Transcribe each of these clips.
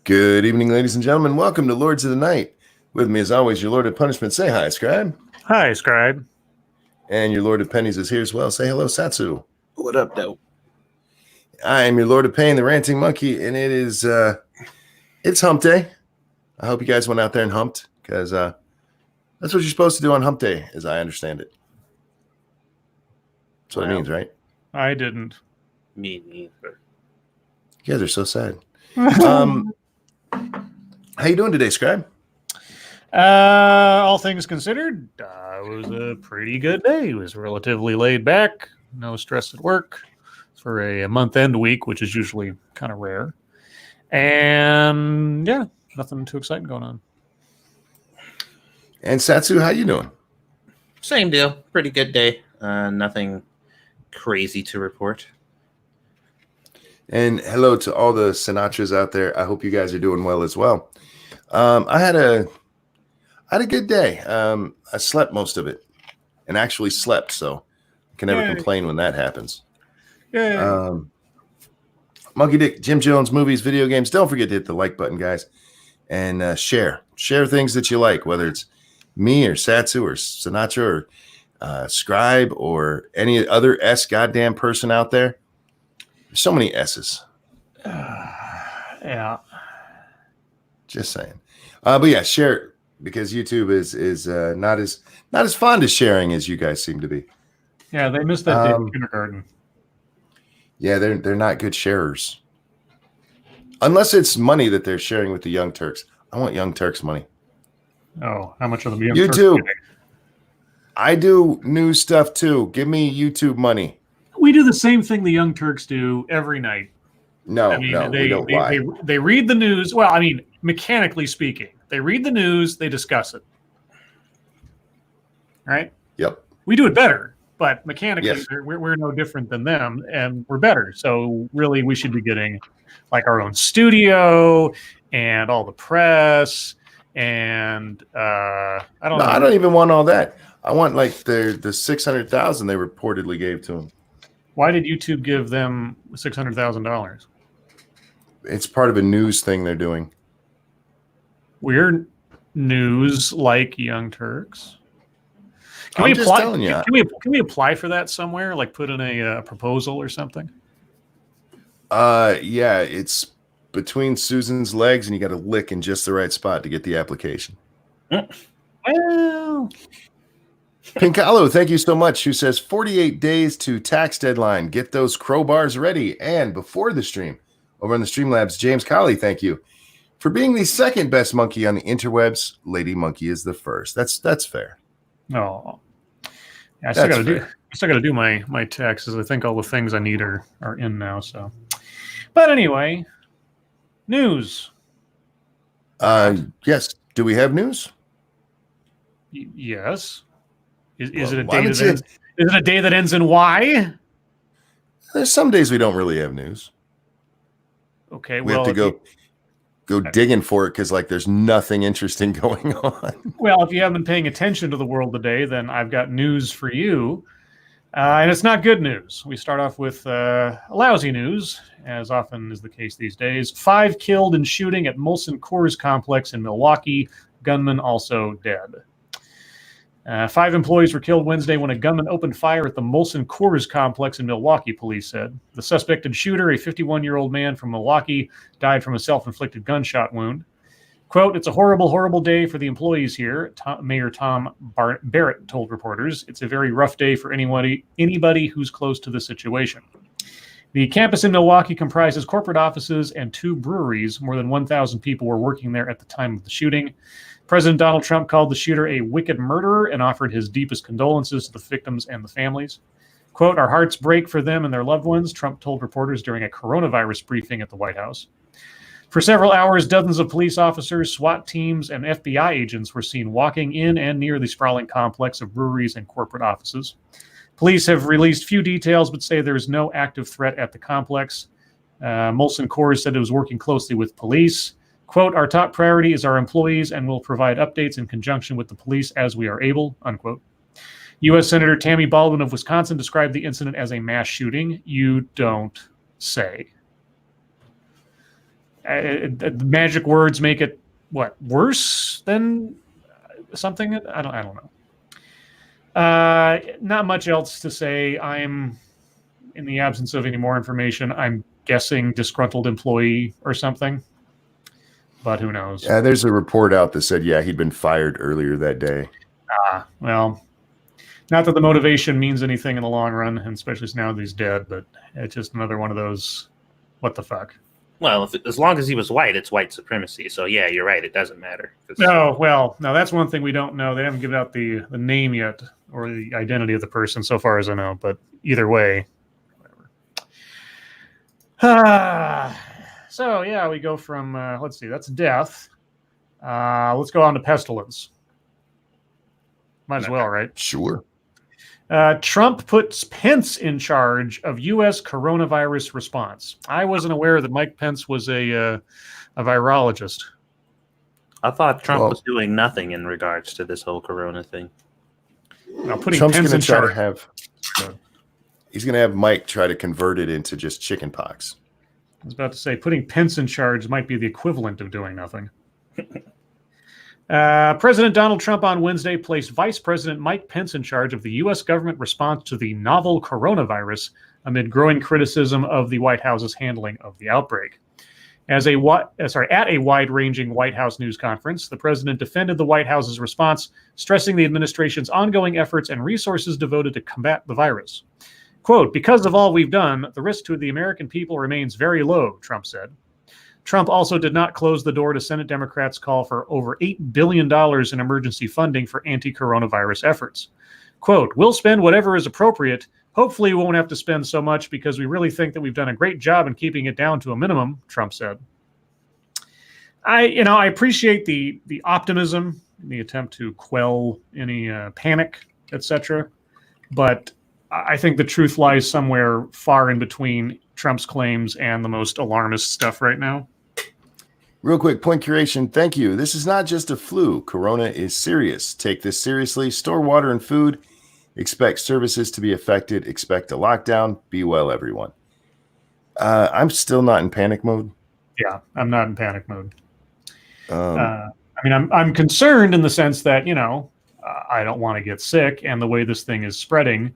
Good evening, ladies and gentlemen. Welcome to Lords of the Night. With me, as always, your Lord of Punishment. Say hi, Scribe. Hi, Scribe. And your Lord of Pennies is here as well. Say hello, Satsu. What up, though? I am your Lord of Pain, the Ranting Monkey, and it is it's hump day. I hope you guys went out there and humped, because that's what you're supposed to do on hump day, as I understand it. That's what it means, right? I didn't. Me neither. You guys are so sad. How you doing today, Scribe? All things considered, it was a pretty good day. It was relatively laid back, no stress at work for a month-end week, which is usually kind of rare. And yeah, nothing too exciting going on. And Satsu, how you doing? Same deal. Pretty good day. Nothing crazy to report. And hello to all the Sinatras out there. I hope you guys are doing well as well. I had a good day. I slept most of it, and actually slept, so I can never complain when that happens. Yeah. Monkey Dick, Jim Jones, movies, video games. Don't forget to hit the like button, guys, and share things that you like, whether it's me or Satsu or Sinatra or Scribe or any other S goddamn person out there. There's so many S's. Yeah. Just saying. But yeah, share, because YouTube is not as fond of sharing as you guys seem to be. Yeah, they missed that day in kindergarten. Yeah, they're not good sharers. Unless it's money that they're sharing with the Young Turks. I want Young Turks money. Oh, how much of the Young You Turks too. getting? I do news stuff too. Give me YouTube money. We do the same thing the Young Turks do every night. No, we don't lie. They read the news. Well, I mean, mechanically speaking, they read the news, they discuss it. Right? Yep. We do it better, but mechanically, Yes. we're no different than them, and we're better. So really, we should be getting like our own studio and all the press. And I don't even want all that. I want like the 600,000 they reportedly gave to him. Why did YouTube give them $600,000? It's part of a news thing they're doing. We're news like Young Turks. I'm just telling you. Can we apply for that somewhere? Like put in a proposal or something? Yeah, it's between Susan's legs, and you got to lick in just the right spot to get the application. Well, Pincalo, thank you so much. Who says 48 days to tax deadline? Get those crowbars ready. And before the stream, over on the Streamlabs, James Colley, thank you for being the second best monkey on the interwebs. Lady Monkey is the first. That's fair. no. Yeah, I still got to do my taxes. I think all the things I need are in now. So, but anyway, news. Yes. Do we have news? Yes. Is Well, it a why day would that you- ends? Is it a day that ends in Y? There's some days we don't really have news. Okay, We have to go digging for it because like there's nothing interesting going on. Well, if you haven't been paying attention to the world today, then I've got news for you. And it's not good news. We start off with lousy news, as often is the case these days. 5 killed in shooting at Molson Coors complex in Milwaukee. Gunman also dead. 5 employees were killed Wednesday when a gunman opened fire at the Molson Coors complex in Milwaukee, police said. The suspected shooter, a 51-year-old man from Milwaukee, died from a self-inflicted gunshot wound. Quote, "It's a horrible, horrible day for the employees here," Mayor Tom Barrett told reporters. "It's a very rough day for anybody who's close to the situation." The campus in Milwaukee comprises corporate offices and 2 breweries. More than 1,000 people were working there at the time of the shooting. President Donald Trump called the shooter a wicked murderer and offered his deepest condolences to the victims and the families. Quote, "Our hearts break for them and their loved ones," Trump told reporters during a coronavirus briefing at the White House. For several hours, dozens of police officers, SWAT teams, and FBI agents were seen walking in and near the sprawling complex of breweries and corporate offices. Police have released few details, but say there is no active threat at the complex. Molson Coors said it was working closely with police. Quote, "Our top priority is our employees and will provide updates in conjunction with the police as we are able," unquote. U.S. Senator Tammy Baldwin of Wisconsin described the incident as a mass shooting. You don't say. The magic words make it what, worse than something? I don't know. Not much else to say. I'm, in the absence of any more information, I'm guessing disgruntled employee or something, but who knows? Yeah, there's a report out that said, he'd been fired earlier that day. Well, not that the motivation means anything in the long run, and especially now that he's dead, but it's just another one of those, what the fuck? Well, as long as he was white, it's white supremacy. So yeah, you're right. It doesn't matter. No, that's one thing we don't know. They haven't given out the name yet or the identity of the person, so far as I know. But either way, whatever. So yeah, we go from let's see, that's death. Let's go on to pestilence. Might as well, right? Sure. Trump puts Pence in charge of U.S. coronavirus response. I wasn't aware that Mike Pence was a virologist. I thought Trump was doing nothing in regards to this whole corona thing. Now, putting Pence in charge. He's going to have Mike try to convert it into just chicken pox. I was about to say, putting Pence in charge might be the equivalent of doing nothing. President Donald Trump on Wednesday placed Vice President Mike Pence in charge of the U.S. government response to the novel coronavirus amid growing criticism of the White House's handling of the outbreak. At a wide-ranging White House news conference, the president defended the White House's response, stressing the administration's ongoing efforts and resources devoted to combat the virus. Quote, "Because of all we've done, the risk to the American people remains very low," Trump said. Trump also did not close the door to Senate Democrats' call for over $8 billion in emergency funding for anti-coronavirus efforts. Quote, "We'll spend whatever is appropriate. Hopefully we won't have to spend so much because we really think that we've done a great job in keeping it down to a minimum," Trump said. I appreciate the optimism, the attempt to quell any panic, etc. But I think the truth lies somewhere far in between Trump's claims and the most alarmist stuff right now. Real quick, point curation. Thank you. This is not just a flu. Corona is serious. Take this seriously. Store water and food. Expect services to be affected. Expect a lockdown. Be well, everyone. I'm still not in panic mode. Yeah, I'm not in panic mode. I'm concerned in the sense that, I don't want to get sick, and the way this thing is spreading,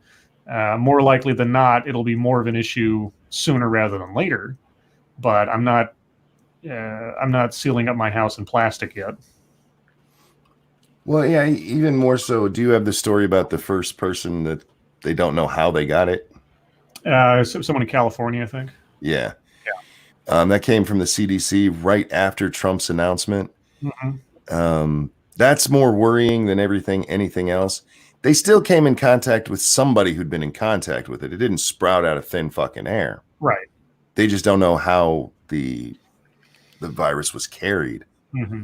more likely than not, it'll be more of an issue sooner rather than later. But I'm not sealing up my house in plastic yet. Well, yeah, even more so. Do you have the story about the first person that they don't know how they got it? Someone in California, I think. Yeah. That came from the CDC right after Trump's announcement. Mm-hmm. That's more worrying than anything else. They still came in contact with somebody who'd been in contact with it. It didn't sprout out of thin fucking air. Right. They just don't know how the virus was carried. Mm-hmm.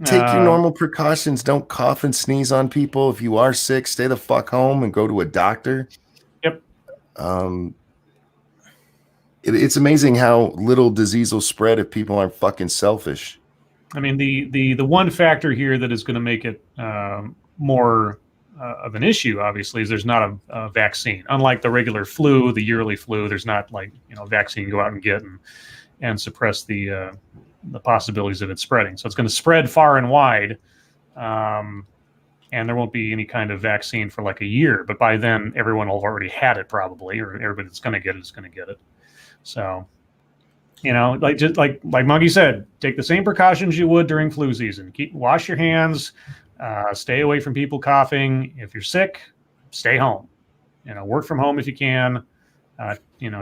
Take your normal precautions. Don't cough and sneeze on people. If you are sick, stay the fuck home and go to a doctor. Yep. It's amazing how little disease will spread if people aren't fucking selfish. I mean, the one factor here that is going to make it more of an issue, obviously, is there's not a vaccine. Unlike the regular flu, the yearly flu, there's not a vaccine you go out and get and suppress the possibilities of it spreading. So it's going to spread far and wide, and there won't be any kind of vaccine for like a year. But by then, everyone will have already had it probably, or everybody that's going to get it is going to get it. So, like Monkey said, take the same precautions you would during flu season. Wash your hands, stay away from people coughing. If you're sick, stay home. Work from home if you can.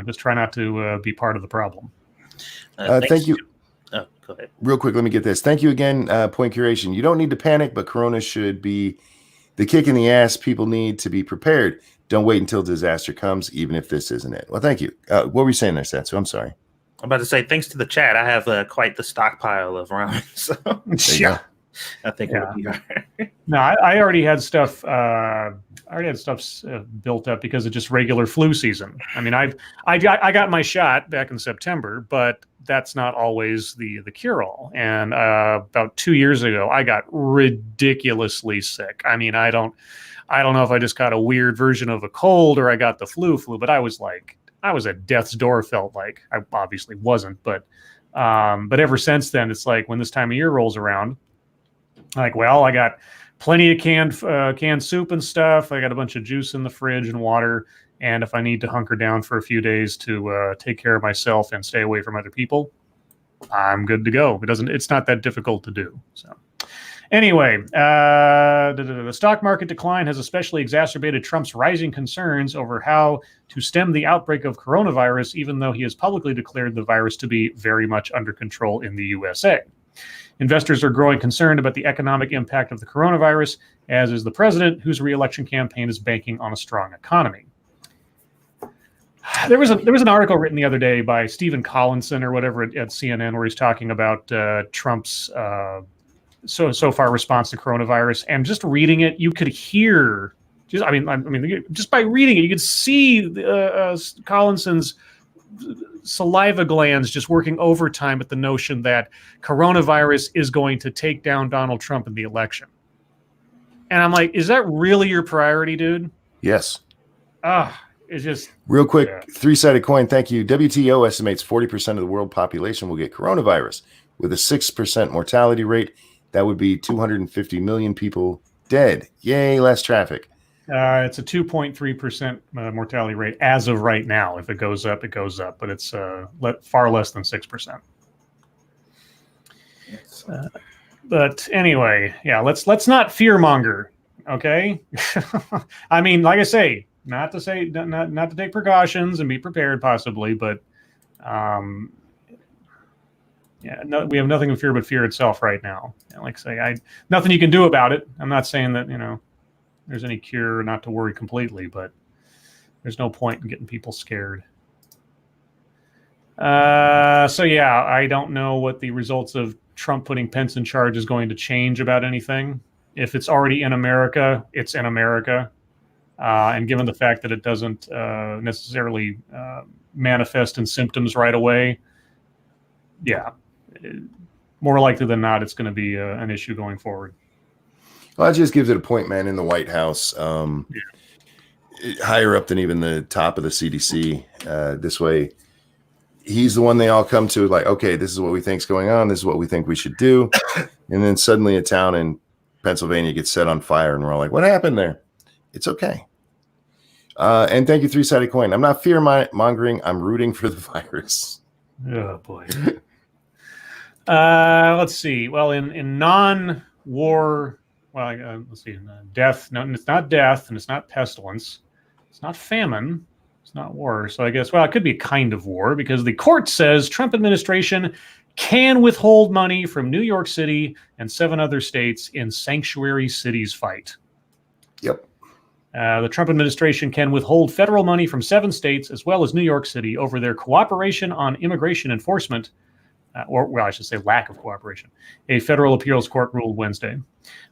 Just try not to be part of the problem. Thank you. Oh, go ahead. Real quick, let me get this. Thank you again, Point Curation. You don't need to panic, but Corona should be the kick in the ass people need to be prepared. Don't wait until disaster comes, even if this isn't it. Well, thank you. What were you saying there, Satsu? I'm sorry. I'm about to say, thanks to the chat, I have quite the stockpile of ramen. So yeah, I think it would be all right. No, I already had stuff. Built up because of just regular flu season. I mean, I got my shot back in September, but that's not always the cure-all. And about 2 years ago, I got ridiculously sick. I mean, I don't know if I just got a weird version of a cold or I got the flu, but I was at death's door, felt like. I obviously wasn't, but ever since then, it's like when this time of year rolls around, like, well, I got plenty of canned soup and stuff. I got a bunch of juice in the fridge and water. And if I need to hunker down for a few days to take care of myself and stay away from other people, I'm good to go. It's not that difficult to do. So anyway, the stock market decline has especially exacerbated Trump's rising concerns over how to stem the outbreak of coronavirus, even though he has publicly declared the virus to be very much under control in the USA. Investors are growing concerned about the economic impact of the coronavirus, as is the president, whose re-election campaign is banking on a strong economy. There was an article written the other day by Stephen Collinson or whatever at CNN where he's talking about Trump's so far response to coronavirus, and just reading it, you could hear just by reading it, you could see Collinson's saliva glands just working overtime at the notion that coronavirus is going to take down Donald Trump in the election. And I'm like, is that really your priority, dude? Yes. It's just real quick, three-sided coin. Thank you. WTO estimates 40% of the world population will get coronavirus with a 6% mortality rate. That would be 250 million people dead. Yay, less traffic. It's a 2.3% mortality rate as of right now. If it goes up, it goes up, but it's far less than 6%. But anyway, yeah, let's not fearmonger, okay? I mean, like I say, not to take precautions and be prepared, possibly, but we have nothing to fear but fear itself right now. And like I say, nothing you can do about it. I'm not saying that there's any cure not to worry completely, but there's no point in getting people scared. So yeah, I don't know what the results of Trump putting Pence in charge is going to change about anything. If it's already in America, it's in America. And given the fact that it doesn't necessarily manifest in symptoms right away, yeah, more likely than not, it's going to be an issue going forward. Well, that just gives it a point man in the White House, higher up than even the top of the CDC. This way, he's the one they all come to, like, okay, this is what we think is going on. This is what we think we should do. And then suddenly a town in Pennsylvania gets set on fire, and we're all like, what happened there? It's okay. And thank you, Three-Sided Coin. I'm not fear-mongering. I'm rooting for the virus. Oh, boy. Let's see. Well, in non-war... Well, let's see. Death. No, it's not death, and it's not pestilence. It's not famine. It's not war. So I guess, well, it could be a kind of war because the court says Trump administration can withhold money from New York City and 7 other states in sanctuary cities fight. Yep. The Trump administration can withhold federal money from 7 states as well as New York City over their cooperation on immigration enforcement. I should say lack of cooperation. A federal appeals court ruled Wednesday.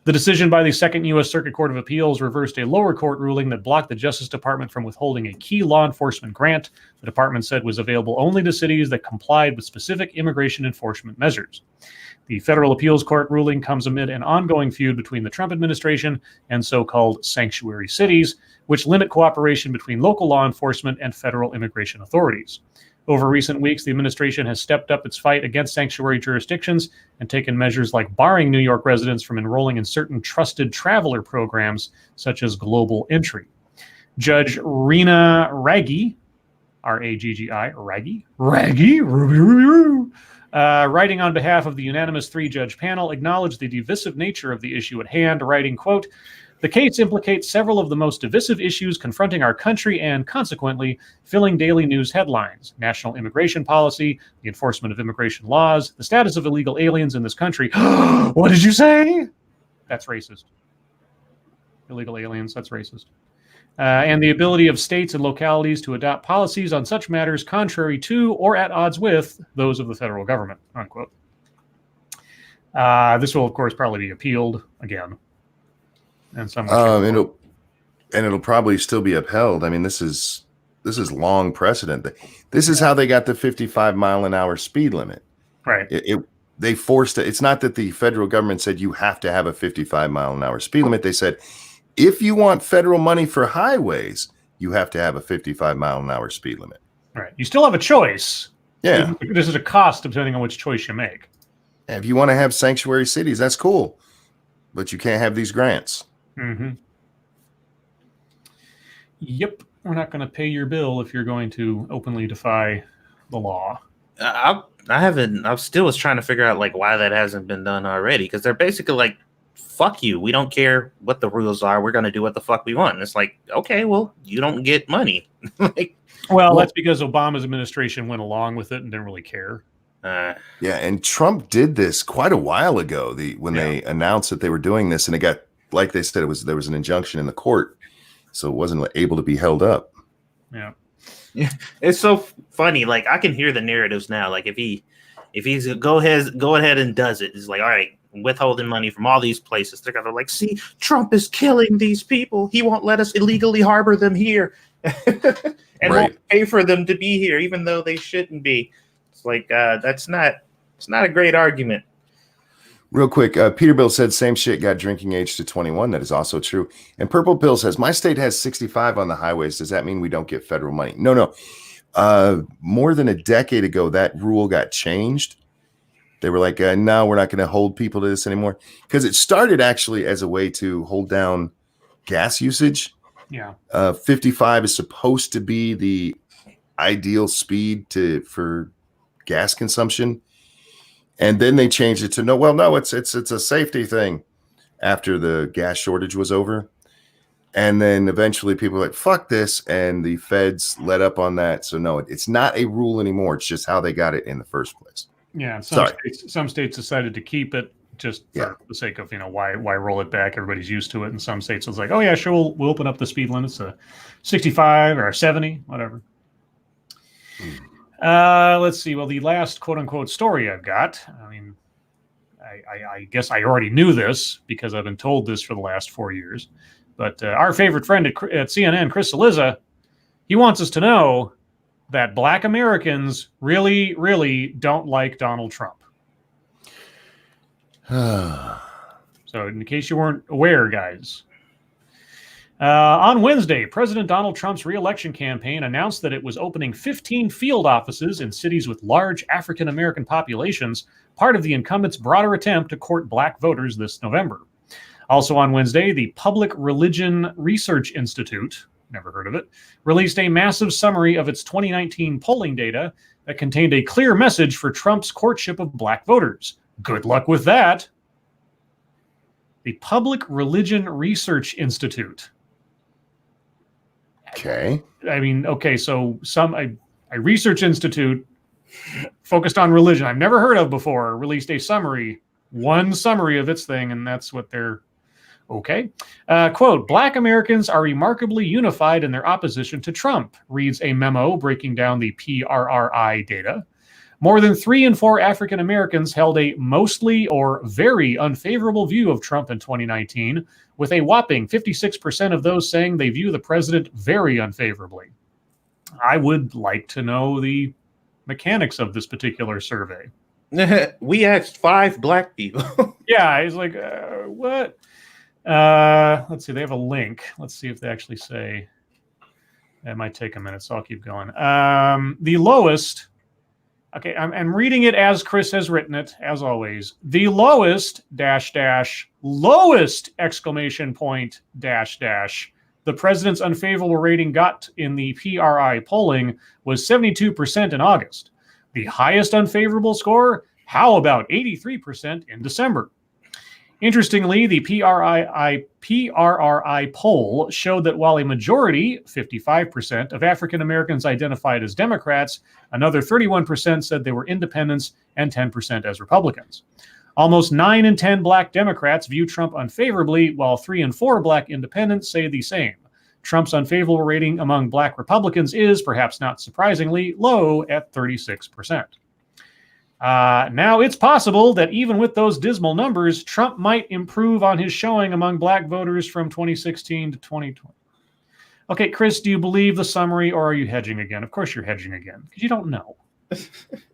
The decision by the Second U.S. Circuit Court of Appeals reversed a lower court ruling that blocked the Justice Department from withholding a key law enforcement grant the department said was available only to cities that complied with specific immigration enforcement measures. The federal appeals court ruling comes amid an ongoing feud between the Trump administration and so-called sanctuary cities, which limit cooperation between local law enforcement and federal immigration authorities. Over recent weeks, the administration has stepped up its fight against sanctuary jurisdictions and taken measures like barring New York residents from enrolling in certain trusted traveler programs, such as Global Entry. Judge Rena Raggi, R-A-G-G-I, Raggi, writing on behalf of the unanimous 3-judge panel, acknowledged the divisive nature of the issue at hand, writing, quote, "The case implicates several of the most divisive issues confronting our country and, consequently, filling daily news headlines. National immigration policy, the enforcement of immigration laws, the status of illegal aliens in this country." What did you say? That's racist. Illegal aliens, that's racist. And the ability of states and localities to adopt policies on such matters contrary to or at odds with those of the federal government, unquote. This will, of course, probably be appealed again. And it'll probably still be upheld. I mean, this is long precedent. This is how they got the 55-mile-an-hour speed limit. Right. They forced it. It's not that the federal government said you have to have a 55-mile-an-hour speed limit. They said, if you want federal money for highways, you have to have a 55-mile-an-hour speed limit. Right. You still have a choice. Yeah. This is a cost depending on which choice you make. If you want to have sanctuary cities, that's cool. But you can't have these grants. Mm-hmm. Yep. We're not going to pay your bill if you're going to openly defy the law. I still was trying to figure out like why that hasn't been done already, because they're basically like, fuck you, we don't care what the rules are, we're going to do what the fuck we want. And it's like, okay, well, you don't get money. Well, that's because Obama's administration went along with it and didn't really care. Yeah, and Trump did this quite a while ago. When they announced that they were doing this, and it got, like they said, there was an injunction in the court, so it wasn't able to be held up. Yeah. It's so funny. Like, I can hear the narratives now. Like, if he's go ahead and does it, it's like, all right, withholding money from all these places. They're gonna like, see, Trump is killing these people. He won't let us illegally harbor them here, and won't pay for them to be here, even though they shouldn't be. It's like it's not a great argument. Real quick, Peterbilt said same shit, got drinking age to 21. That is also true. And Purple Pill says, my state has 65 on the highways. Does that mean we don't get federal money? No. More than a decade ago, that rule got changed. They were like, no, we're not going to hold people to this anymore. Because it started actually as a way to hold down gas usage. Yeah. 55 is supposed to be the ideal speed for gas consumption. And then they changed it to no, it's a safety thing after the gas shortage was over. And then eventually people were like, fuck this. And the feds let up on that. So no, it's not a rule anymore. It's just how they got it in the first place. Yeah. Some states decided to keep it just for the sake of, why roll it back? Everybody's used to it. And some states was like, oh yeah, sure. We'll open up the speed limits to 65 or 70, whatever. Let's see. Well, the last quote unquote story I've got, I mean, I guess I already knew this because I've been told this for the last 4 years, but our favorite friend at CNN, Chris Cillizza, he wants us to know that Black Americans really, really don't like Donald Trump. So in case you weren't aware, guys, on Wednesday, President Donald Trump's re-election campaign announced that it was opening 15 field offices in cities with large African-American populations, part of the incumbent's broader attempt to court Black voters this November. Also on Wednesday, the Public Religion Research Institute, never heard of it, released a massive summary of its 2019 polling data that contained a clear message for Trump's courtship of Black voters. Good luck with that. The Public Religion Research Institute. Okay. I mean, okay, so a research institute focused on religion I've never heard of before released one summary of its thing, and that's what they're okay. Quote, Black Americans are remarkably unified in their opposition to Trump, reads a memo breaking down the PRRI data. More than 3 in 4 African Americans held a mostly or very unfavorable view of Trump in 2019, with a whopping 56% of those saying they view the president very unfavorably. I would like to know the mechanics of this particular survey. We asked 5 Black people. Yeah, he's like, what? Let's see, they have a link. Let's see if they actually say. It might take a minute, so I'll keep going. The lowest. Okay, I'm reading it as Chris has written it, as always. The lowest lowest exclamation point the president's unfavorable rating got in the PRI polling was 72% in August. The highest unfavorable score, how about 83% in December? Interestingly, the PRRI poll showed that while a majority, 55%, of African Americans identified as Democrats, another 31% said they were independents and 10% as Republicans. Almost 9 in 10 Black Democrats view Trump unfavorably, while 3 in 4 Black independents say the same. Trump's unfavorable rating among Black Republicans is, perhaps not surprisingly, low at 36%. Now, it's possible that even with those dismal numbers, Trump might improve on his showing among Black voters from 2016 to 2020. Okay, Chris, do you believe the summary or are you hedging again? Of course you're hedging again because you don't know.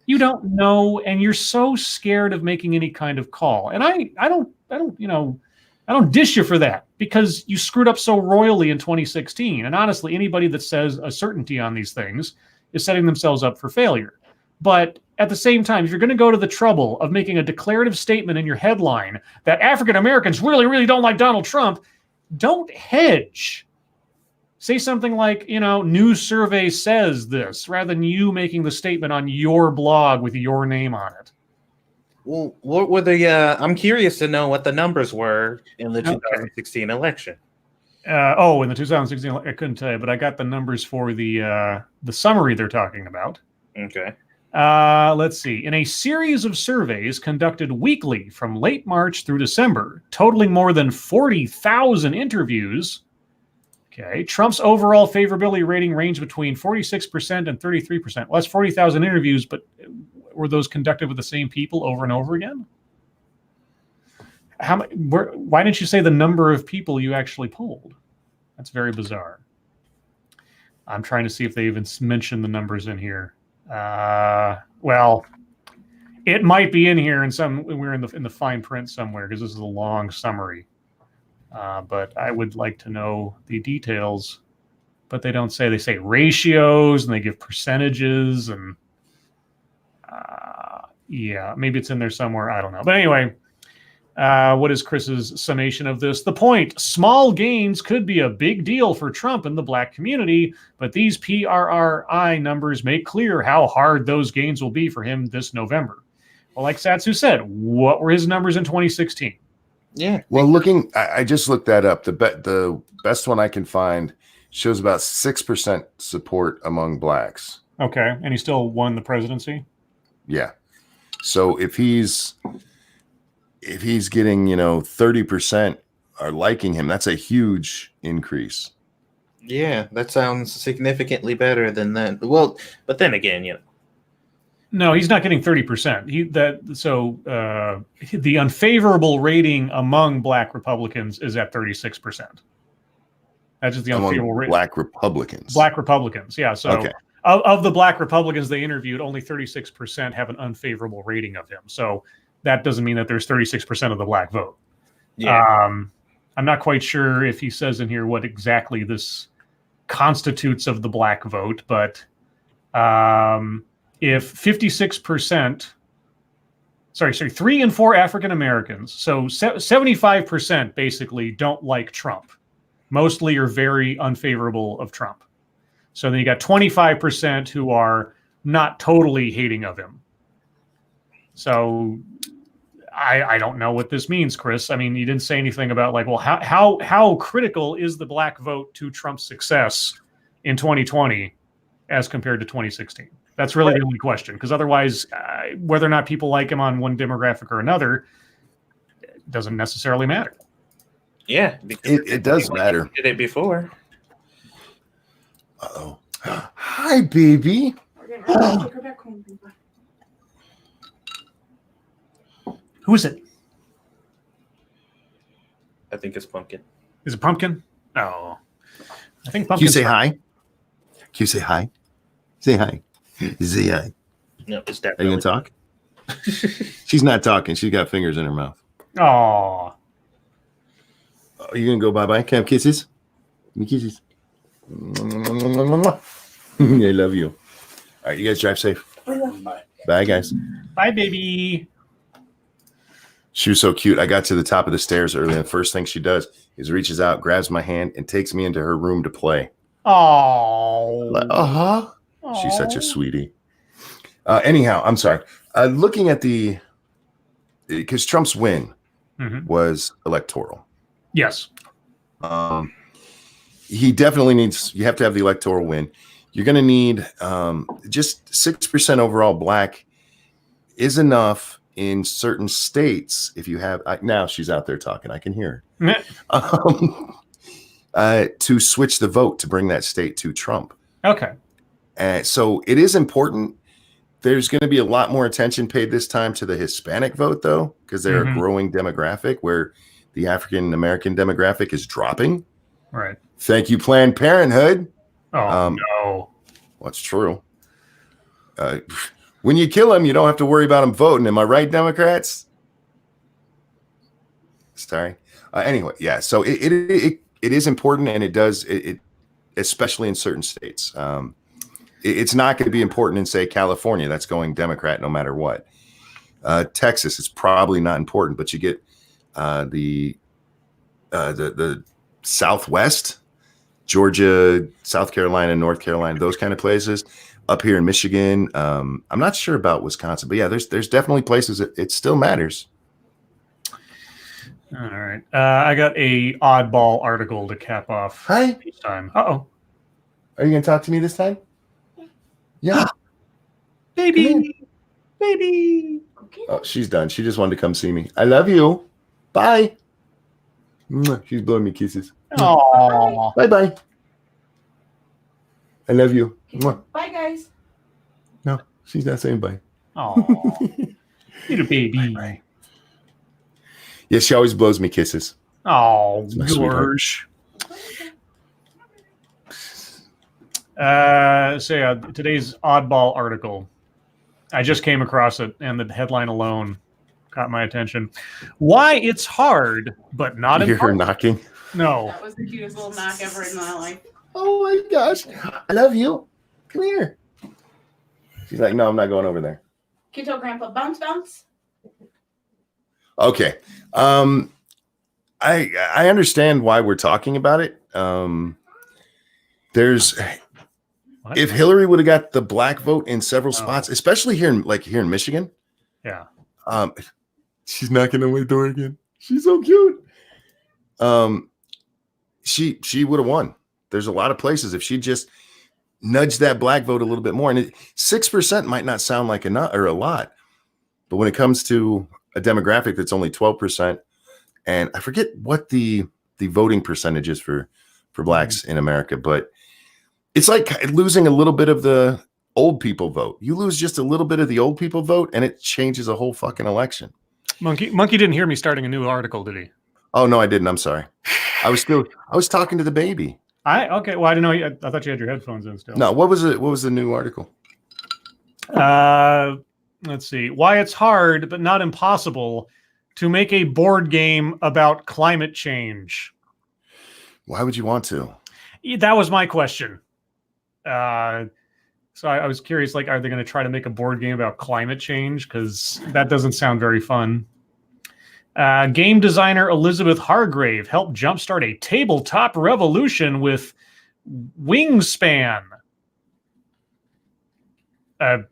You don't know, and you're so scared of making any kind of call. And I don't dish you for that because you screwed up so royally in 2016. And honestly, anybody that says a certainty on these things is setting themselves up for failure. But at the same time, if you're going to go to the trouble of making a declarative statement in your headline that African Americans really, really don't like Donald Trump, don't hedge. Say something like, news survey says this, rather than you making the statement on your blog with your name on it. Well, what were I'm curious to know what the numbers were in the 2016 election. In the 2016, I couldn't tell you, but I got the numbers for the summary they're talking about. Okay. Let's see. In a series of surveys conducted weekly from late March through December, totaling more than 40,000 interviews, Trump's overall favorability rating ranged between 46% and 33%. Well, that's 40,000 interviews, but were those conducted with the same people over and over again? Why didn't you say the number of people you actually polled? That's very bizarre. I'm trying to see if they even mentioned the numbers in here. Well, it might be in here we're in the fine print somewhere because this is a long summary. But I would like to know the details. But they don't say. They say ratios and they give percentages and maybe it's in there somewhere. I don't know. But anyway, what is Chris's summation of this? The point: small gains could be a big deal for Trump and the black community, but these PRRI numbers make clear how hard those gains will be for him this November. Well, like Satsu said, what were his numbers in 2016? Yeah. Well, I just looked that up. The best one I can find shows about 6% support among blacks. Okay, and he still won the presidency. Yeah. So if he's getting 30% are liking him, that's a huge increase. Yeah, that sounds significantly better than that. Well, but then again, No, he's not getting 30%. The unfavorable rating among black Republicans is at 36%. That's just the unfavorable rating. Black Republicans. Black Republicans, yeah. So okay. Of the black Republicans they interviewed, only 36% have an unfavorable rating of him. So that doesn't mean that there's 36% of the black vote. Yeah. I'm not quite sure if he says in here what exactly this constitutes of the black vote, but if 56%, 3 in 4 African Americans, so 75% basically don't like Trump, mostly are very unfavorable of Trump. So then you got 25% who are not totally hating of him. So I don't know what this means, Chris. I mean, you didn't say anything about how critical is the black vote to Trump's success in 2020 as compared to 2016? That's really the only question, because otherwise, whether or not people like him on one demographic or another doesn't necessarily matter. Yeah, it does matter. Did it before? Uh-oh. Hi, baby. Who is it? I think it's Pumpkin. Is it Pumpkin? Oh, I think Pumpkin. Can you say hi? Can you say hi? Say hi. Say hi. No, it's that. Are you gonna talk? She's not talking. She's got fingers in her mouth. Oh. Are you gonna go bye-bye? Can I have kisses? Give me kisses. I love you. All right, you guys drive safe. Bye. Bye, guys. Bye, baby. She was so cute. I got to the top of the stairs early, and the first thing she does is reaches out, grabs my hand, and takes me into her room to play. Oh. Uh-huh. She's such a sweetie. Anyhow, I'm sorry. Looking at because Trump's win was electoral. Yes. He definitely you have to have the electoral win. You're going to need just 6% overall black is enough in certain states. If you have, now she's out there talking, I can hear her, to switch the vote to bring that state to Trump. Okay. So it is important. There's going to be a lot more attention paid this time to the Hispanic vote, though, because they're a growing demographic where the African American demographic is dropping. Right. Thank you, Planned Parenthood. Oh, no. What's true? When you kill them, you don't have to worry about them voting. Am I right, Democrats? Sorry. Anyway, yeah. So it is important, and it does it especially in certain states. It's not going to be important in, say, California. That's going Democrat no matter what. Texas is probably not important, but you get the Southwest, Georgia, South Carolina, North Carolina, those kind of places. Up here in Michigan, I'm not sure about Wisconsin, but yeah, there's definitely places that it still matters. All right. I got a oddball article to cap off Hi. this time. Uh-oh. Are you going to talk to me this time? Yeah. Baby. Baby. Oh, she's done. She just wanted to come see me. I love you. Bye. She's blowing me kisses. Aww. Bye-bye. I love you. Bye, guys. No, she's not saying bye. Aww. Little baby. Bye. Yeah, she always blows me kisses. Oh, my sweetheart. George. Today's oddball article. I just came across it, and the headline alone caught my attention. Why it's hard, but not You hear her impossible. knocking? No. That was the cutest little knock ever in my life. Oh my gosh. I love you. Come here. She's like, no, I'm not going over there. Can you tell Grandpa bounce, bounce? Okay. I understand why we're talking about it. There's What? if Hillary would have got the black vote in several spots, especially here in Michigan. Yeah. She's knocking on my door again. She's so cute. She would have won. There's a lot of places if she just nudged that black vote a little bit more, and 6% might not sound like enough or a lot, but when it comes to a demographic that's only 12%, and I forget what the voting percentage is for blacks in America, but it's like losing a little bit of the old people vote. You lose just a little bit of the old people vote, and it changes a whole fucking election. Monkey didn't hear me starting a new article, did he? Oh no, I didn't. I'm sorry. I was talking to the baby. Okay. Well, I didn't know. I thought you had your headphones in still. No, what was it? What was the new article? Let's see. Why it's hard but not impossible to make a board game about climate change. Why would you want to? That was my question. So I was curious, like, are they going to try to make a board game about climate change? Because that doesn't sound very fun. Game designer Elizabeth Hargrave helped jumpstart a tabletop revolution with Wingspan. Have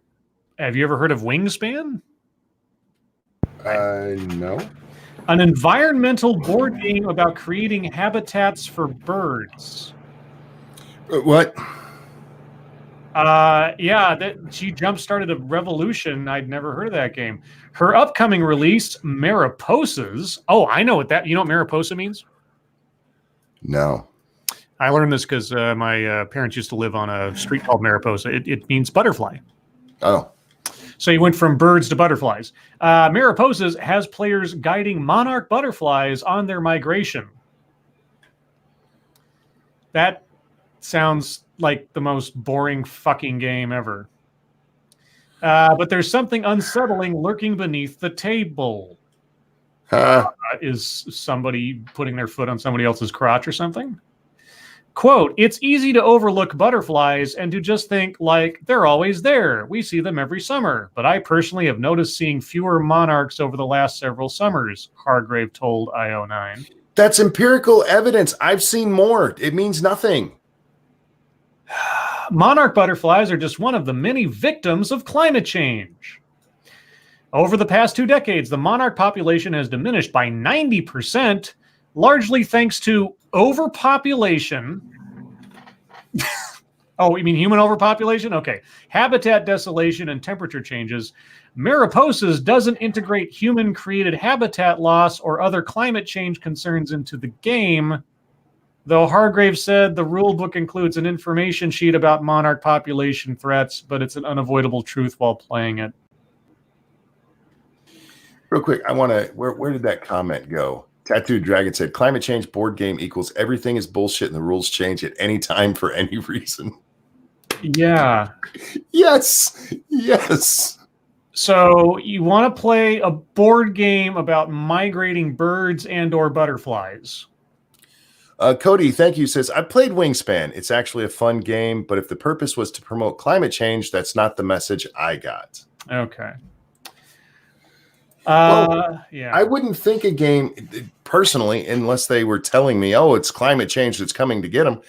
you ever heard of Wingspan? No. An environmental board game about creating habitats for birds. What? She jump-started a revolution. I'd never heard of that game. Her upcoming release, Mariposas. Oh, I know what that. You know what Mariposa means? No. I learned this because my parents used to live on a street called Mariposa. It means butterfly. Oh. So you went from birds to butterflies. Mariposas has players guiding monarch butterflies on their migration. That sounds like the most boring fucking game ever. But there's something unsettling lurking beneath the table. Is somebody putting their foot on somebody else's crotch or something? Quote, it's easy to overlook butterflies and to just think, like, they're always there. We see them every summer. But I personally have noticed seeing fewer monarchs over the last several summers, Hargrave told IO9. That's empirical evidence. I've seen more. It means nothing. Monarch butterflies are just one of the many victims of climate change. Over the past 2 decades, the monarch population has diminished by 90%, largely thanks to overpopulation. Oh, you mean human overpopulation? Okay. Habitat desolation and temperature changes. Mariposas doesn't integrate human-created habitat loss or other climate change concerns into the game, though Hargrave said the rulebook includes an information sheet about monarch population threats, but it's an unavoidable truth while playing it. Real quick, I want to. Where did that comment go? Tattooed Dragon said, climate change board game equals everything is bullshit and the rules change at any time for any reason. Yeah. Yes. Yes. So you want to play a board game about migrating birds and or butterflies. Cody, thank you, says, I played Wingspan. It's actually a fun game, but if the purpose was to promote climate change, that's not the message I got. Okay. Yeah. I wouldn't think a game, personally, unless they were telling me, oh, it's climate change that's coming to get them.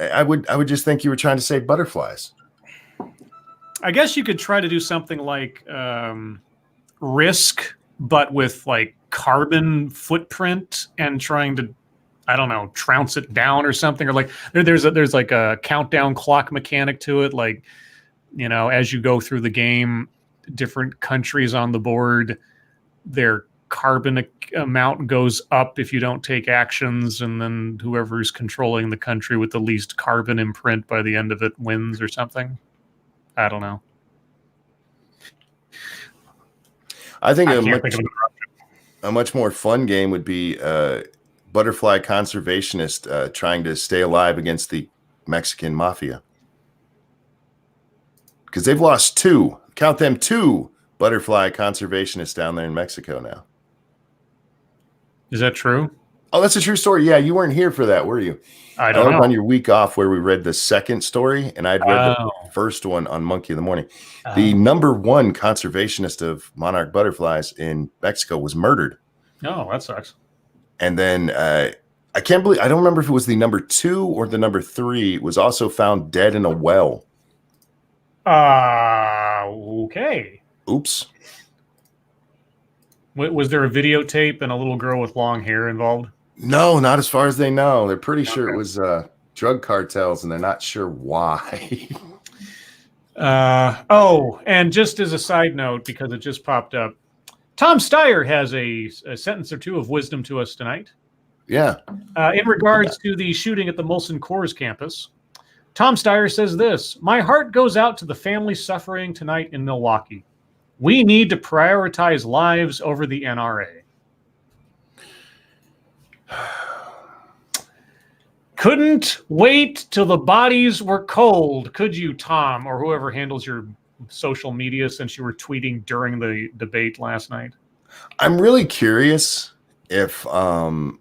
I would just think you were trying to save butterflies. I guess you could try to do something like Risk, but with like carbon footprint and trying to, I don't know, trounce it down or something, or like there's like a countdown clock mechanic to it. Like, you know, as you go through the game, different countries on the board, their carbon amount goes up if you don't take actions, and then whoever's controlling the country with the least carbon imprint by the end of it wins or something. I don't know. I think a much more fun game would be butterfly conservationist trying to stay alive against the Mexican mafia. Because they've lost two butterfly conservationists down there in Mexico now. Is that true? Oh, that's a true story. Yeah, you weren't here for that, were you? I don't know. On your week off where we read the second story, and I'd read the first one on Monkey of the Morning. The number one conservationist of monarch butterflies in Mexico was murdered. Oh, that sucks. And then I don't remember if it was the number 2 or the number 3 was also found dead in a well. Okay. Oops. Was there a videotape and a little girl with long hair involved? No, not as far as they know. They're pretty sure it was drug cartels, and they're not sure why. And just as a side note, because it just popped up, Tom Steyer has a sentence or two of wisdom to us tonight. Yeah. In regards to the shooting at the Molson Coors campus, Tom Steyer says this: my heart goes out to the family suffering tonight in Milwaukee. We need to prioritize lives over the NRA. Couldn't wait till the bodies were cold, could you, Tom, or whoever handles your social media, since you were tweeting during the debate last night? I'm really curious if or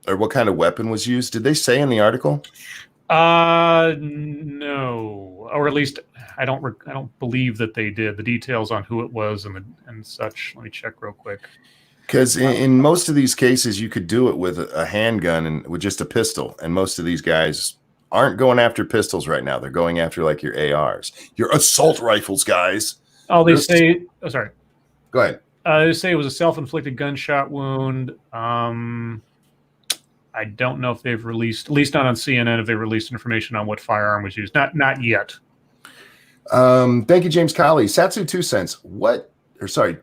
what kind of weapon was used. Did they say in the article? No, or at least I don't believe that they did. The details on who it was and such. Let me check real quick. Because in most of these cases, you could do it with a handgun and with just a pistol. And most of these guys aren't going after pistols right now. They're going after like your ARs, your assault rifles, guys. Oh, they say. Oh, sorry. Go ahead. They say it was a self-inflicted gunshot wound. I don't know if they've released, at least not on CNN, if they released information on what firearm was used. Not yet. Thank you, James Colley. Satsu 2 cents.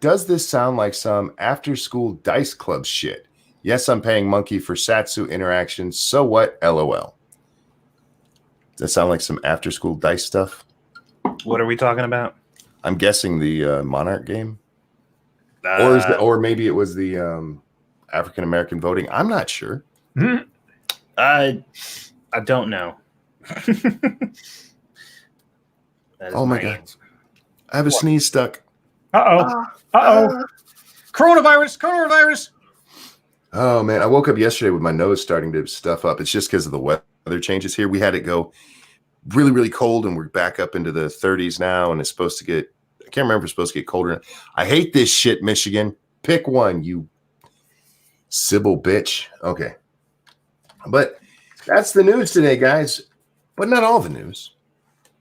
Does this sound like some after-school dice club shit? Yes, I'm paying Monkey for Satsu interactions. So what? LOL. Does that sound like some after-school dice stuff? What are we talking about? I'm guessing the Monarch game. Or maybe it was the African-American voting. I'm not sure. I don't know. Oh my God. I have a sneeze stuck. Uh-oh. Coronavirus. Oh man, I woke up yesterday with my nose starting to stuff up. It's just because of the weather changes here. We had it go really, really cold, and we're back up into the 30s now, and it's supposed to get, I can't remember if it's supposed to get colder. I hate this shit, Michigan. Pick one, you Sybil bitch. Okay. But that's the news today, guys. But not all the news,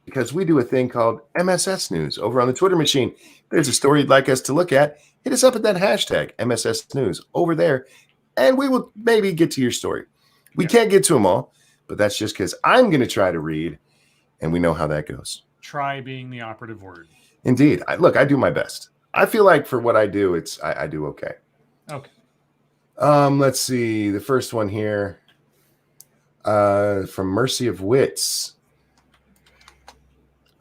because we do a thing called MSS News over on the Twitter machine. If there's a story you'd like us to look at, hit us up at that hashtag MSS News over there, and we will maybe get to your story. We can't get to them all, but that's just because I'm going to try to read, and we know how that goes. Try being the operative word. Indeed. I do my best. I feel like for what I do, I do okay. Okay. Let's see. The first one here from Mercy of Wits.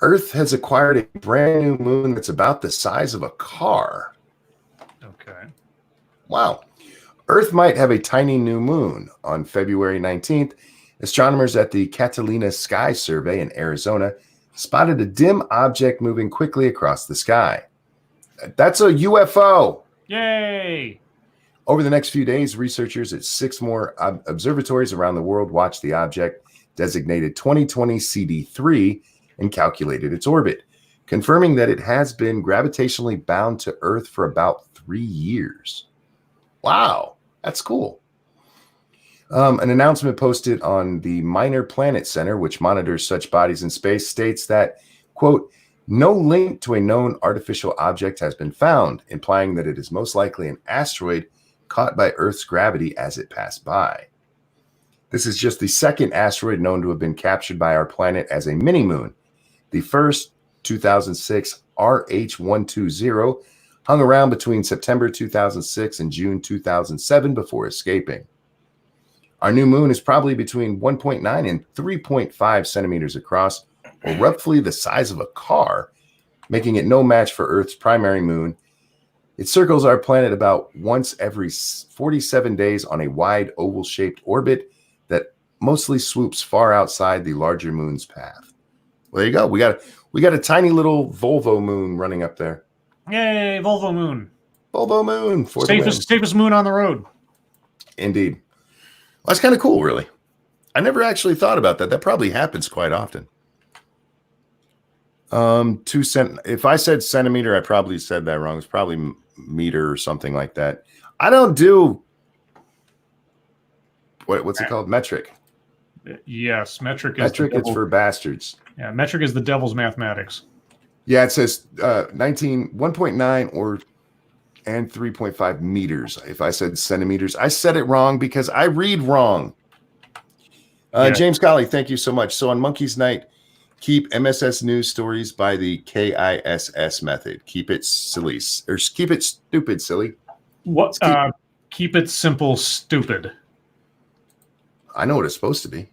Earth has acquired a brand new moon that's about the size of a car. Okay. Wow. Earth might have a tiny new moon. On February 19th, astronomers at the Catalina Sky Survey in Arizona spotted a dim object moving quickly across the sky. That's a UFO. Yay! Over the next few days, researchers at 6 more observatories around the world watched the object, designated 2020 CD3, and calculated its orbit, confirming that it has been gravitationally bound to Earth for about 3 years. Wow, that's cool. An announcement posted on the Minor Planet Center, which monitors such bodies in space, states that, quote, no link to a known artificial object has been found, implying that it is most likely an asteroid caught by Earth's gravity as it passed by. This is just the second asteroid known to have been captured by our planet as a mini-moon. The first, 2006 RH120, hung around between September 2006 and June 2007 before escaping. Our new moon is probably between 1.9 and 3.5 centimeters across, or roughly the size of a car, making it no match for Earth's primary moon. It circles our planet about once every 47 days on a wide oval-shaped orbit that mostly swoops far outside the larger moon's path. Well, there you go. We got a tiny little Volvo moon running up there. Yay, Volvo Moon. Volvo moon. For Safest moon on the road. Indeed. Well, that's kind of cool, really. I never actually thought about that. That probably happens quite often. If I said centimeter, I probably said that wrong. It's probably meter or something like that. I don't do what's it called? Metric. Yes, metric is metric. It's for bastards. Yeah, metric is the devil's mathematics. Yeah, it says 1.9 and 3.5 meters. If I said centimeters, I said it wrong because I read wrong. Yeah. James Colley, thank you so much. So on Monkey's Night, keep MSS news stories by the KISS method. Keep it silly, or keep it stupid, silly. What? Keep it simple, stupid. I know what it's supposed to be.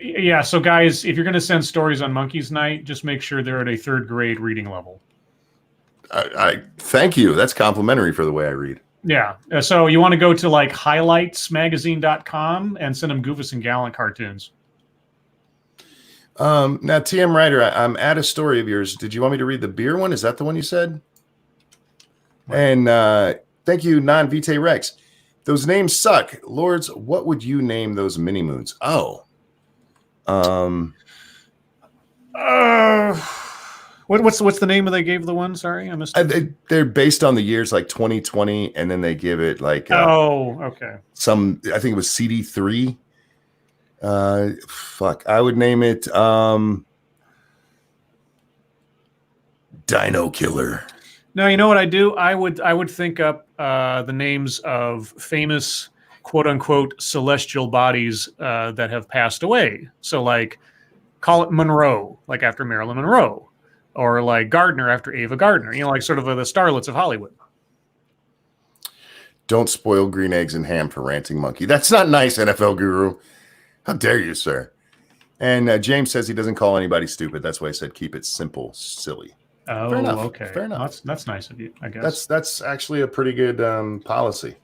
Yeah, so guys, if you're going to send stories on Monkey's Night, just make sure they're at a 3rd grade reading level. I thank you. That's complimentary for the way I read. Yeah. So you want to go to like highlightsmagazine.com and send them Goofus and Gallant cartoons. Now, TM Ryder, I'm at a story of yours. Did you want me to read the beer one? Is that the one you said? Right. And thank you, Non-Vitae Rex. Those names suck. Lords, what would you name those mini moons? Oh. What's the name they gave the one? Sorry, I missed it. They're based on the years like 2020, and then they give it like okay. I think it was CD3. I would name it Dino Killer. No, you know what I do? I would think up the names of famous quote unquote celestial bodies that have passed away. So like call it Monroe, like after Marilyn Monroe, or like Gardner after Ava Gardner, like sort of the starlets of Hollywood. Don't spoil green eggs and ham for Ranting Monkey. That's not nice, NFL Guru. How dare you, sir? And James says he doesn't call anybody stupid. That's why I said keep it simple, silly. Oh, fair enough. Okay. Fair enough. That's nice of you, I guess. That's actually a pretty good policy.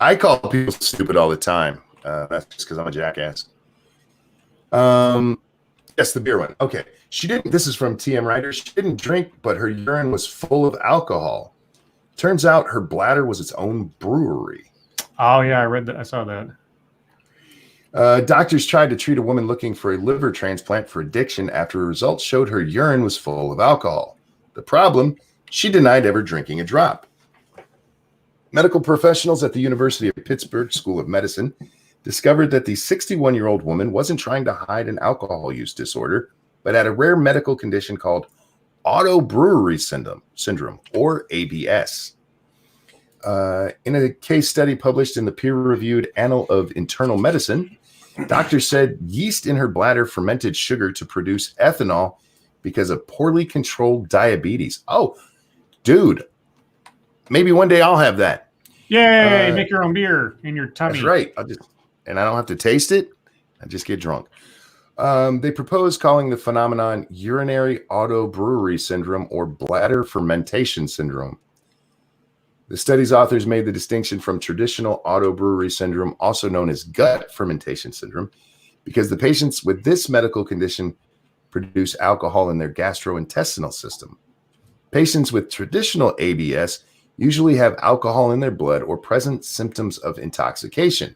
I call people stupid all the time. That's just because I'm a jackass. Yes, the beer one. Okay. This is from TM Ryder. She didn't drink, but her urine was full of alcohol. Turns out her bladder was its own brewery. Oh, yeah, I read that. I saw that. Doctors tried to treat a woman looking for a liver transplant for addiction after results showed her urine was full of alcohol. The problem, she denied ever drinking a drop. Medical professionals at the University of Pittsburgh School of Medicine discovered that the 61-year-old woman wasn't trying to hide an alcohol use disorder, but had a rare medical condition called autobrewery syndrome, or ABS. In a case study published in the peer-reviewed Annal of Internal Medicine, doctors said yeast in her bladder fermented sugar to produce ethanol because of poorly controlled diabetes. Oh, dude, maybe one day I'll have that. Yay, make your own beer in your tummy. That's right. And I don't have to taste it. I just get drunk. They proposed calling the phenomenon urinary autobrewery syndrome or bladder fermentation syndrome. The study's authors made the distinction from traditional autobrewery syndrome, also known as gut fermentation syndrome, because the patients with this medical condition produce alcohol in their gastrointestinal system. Patients with traditional ABS usually have alcohol in their blood or present symptoms of intoxication.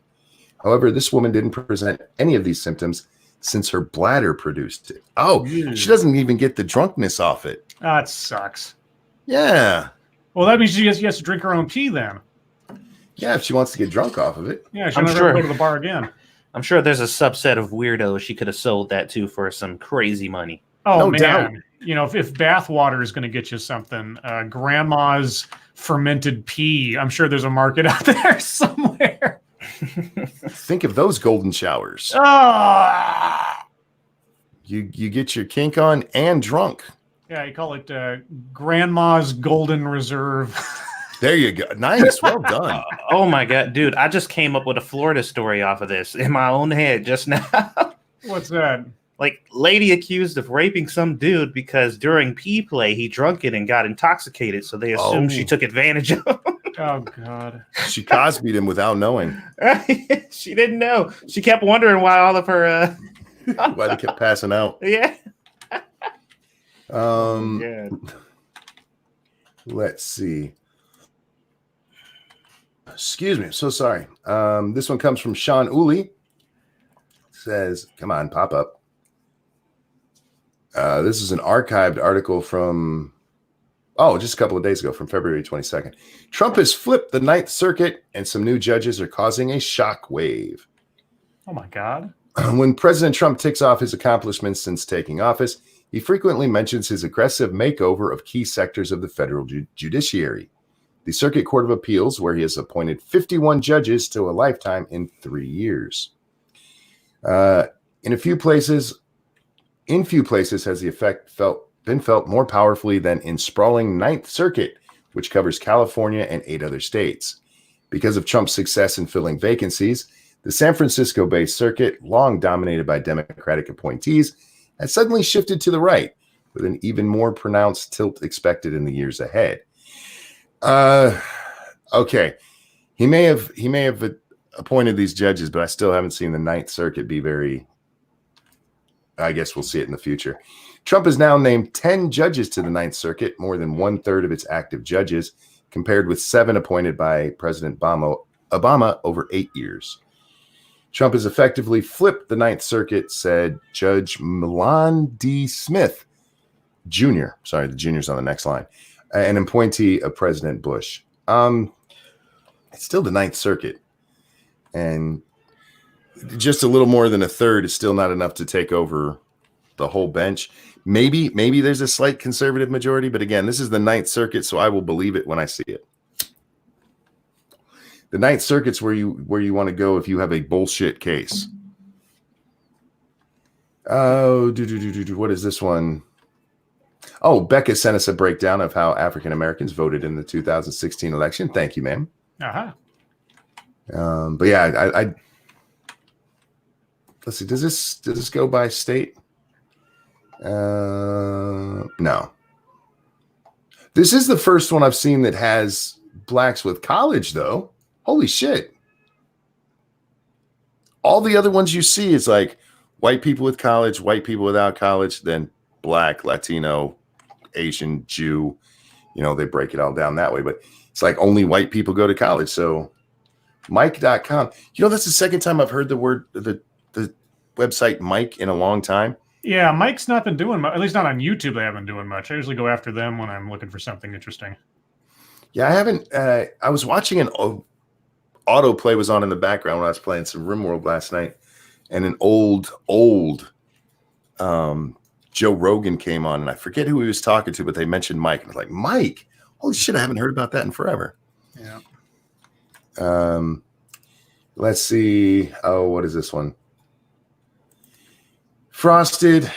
However, this woman didn't present any of these symptoms since her bladder produced it. Oh, she doesn't even get the drunkenness off it. That sucks. Yeah. Well, that means she has to drink her own pee then. Yeah, if she wants to get drunk off of it. Yeah, she'll never go to the bar again. I'm sure there's a subset of weirdos she could have sold that to for some crazy money. Oh, No man. doubt. You know, if bath water is going to get you something, grandma's fermented pee, I'm sure there's a market out there somewhere. Think of those golden showers. Ah! You get your kink on and drunk. Yeah, you call it grandma's golden reserve. There you go. Nice. Well done. Oh my God, dude. I just came up with a Florida story off of this in my own head just now. What's that? Like, lady accused of raping some dude because during pee play, he drunk it and got intoxicated. So they assumed she took advantage of him. Oh, God. She Cosby'd him without knowing. She didn't know. She kept wondering why all of her... Why they kept passing out. Yeah. Yeah. Let's see. Excuse me. I'm so sorry. This one comes from Sean Uli. It says, come on, pop up. This is an archived article from, just a couple of days ago, from February 22nd. Trump has flipped the Ninth Circuit, and some new judges are causing a shock wave. Oh, my God. When President Trump ticks off his accomplishments since taking office, he frequently mentions his aggressive makeover of key sectors of the federal judiciary. The Circuit Court of Appeals, where he has appointed 51 judges to a lifetime in 3 years. In few places has the effect been felt more powerfully than in sprawling Ninth Circuit, which covers California and 8 other states. Because of Trump's success in filling vacancies, the San Francisco-based circuit, long dominated by Democratic appointees, has suddenly shifted to the right, with an even more pronounced tilt expected in the years ahead. Okay, he may have appointed these judges, but I still haven't seen the Ninth Circuit be very. I guess we'll see it in the future. Trump has now named 10 judges to the Ninth Circuit, more than 1/3 of its active judges, compared with 7 appointed by President Obama over 8 years. Trump has effectively flipped the Ninth Circuit, said Judge Milan D. Smith Jr. Sorry, the junior's on the next line. An appointee of President Bush. It's still the Ninth Circuit. And just a little more than 1/3 is still not enough to take over the whole bench. Maybe there's a slight conservative majority, but again, this is the Ninth Circuit, so I will believe it when I see it. The Ninth Circuit's where you want to go if you have a bullshit case. Oh, what is this one? Oh, Becca sent us a breakdown of how African Americans voted in the 2016 election. Thank you, ma'am. Uh-huh. But yeah, I let's see. Does this go by state? No. This is the first one I've seen that has blacks with college, though. Holy shit. All the other ones you see is like white people with college, white people without college, then black, Latino, Asian, Jew. You know, they break it all down that way. But it's like only white people go to college. So Mike.com. You know, that's the second time I've heard the website Mike in a long time. Yeah, Mike's not been doing much. At least not on YouTube, they haven't been doing much. I usually go after them when I'm looking for something interesting. Yeah, I haven't. I was watching an autoplay was on in the background when I was playing some RimWorld last night, and an old Joe Rogan came on, and I forget who he was talking to, but they mentioned Mike, and I was like, Mike, holy shit, I haven't heard about that in forever. Yeah. Let's see. Oh, what is this one? Frosted.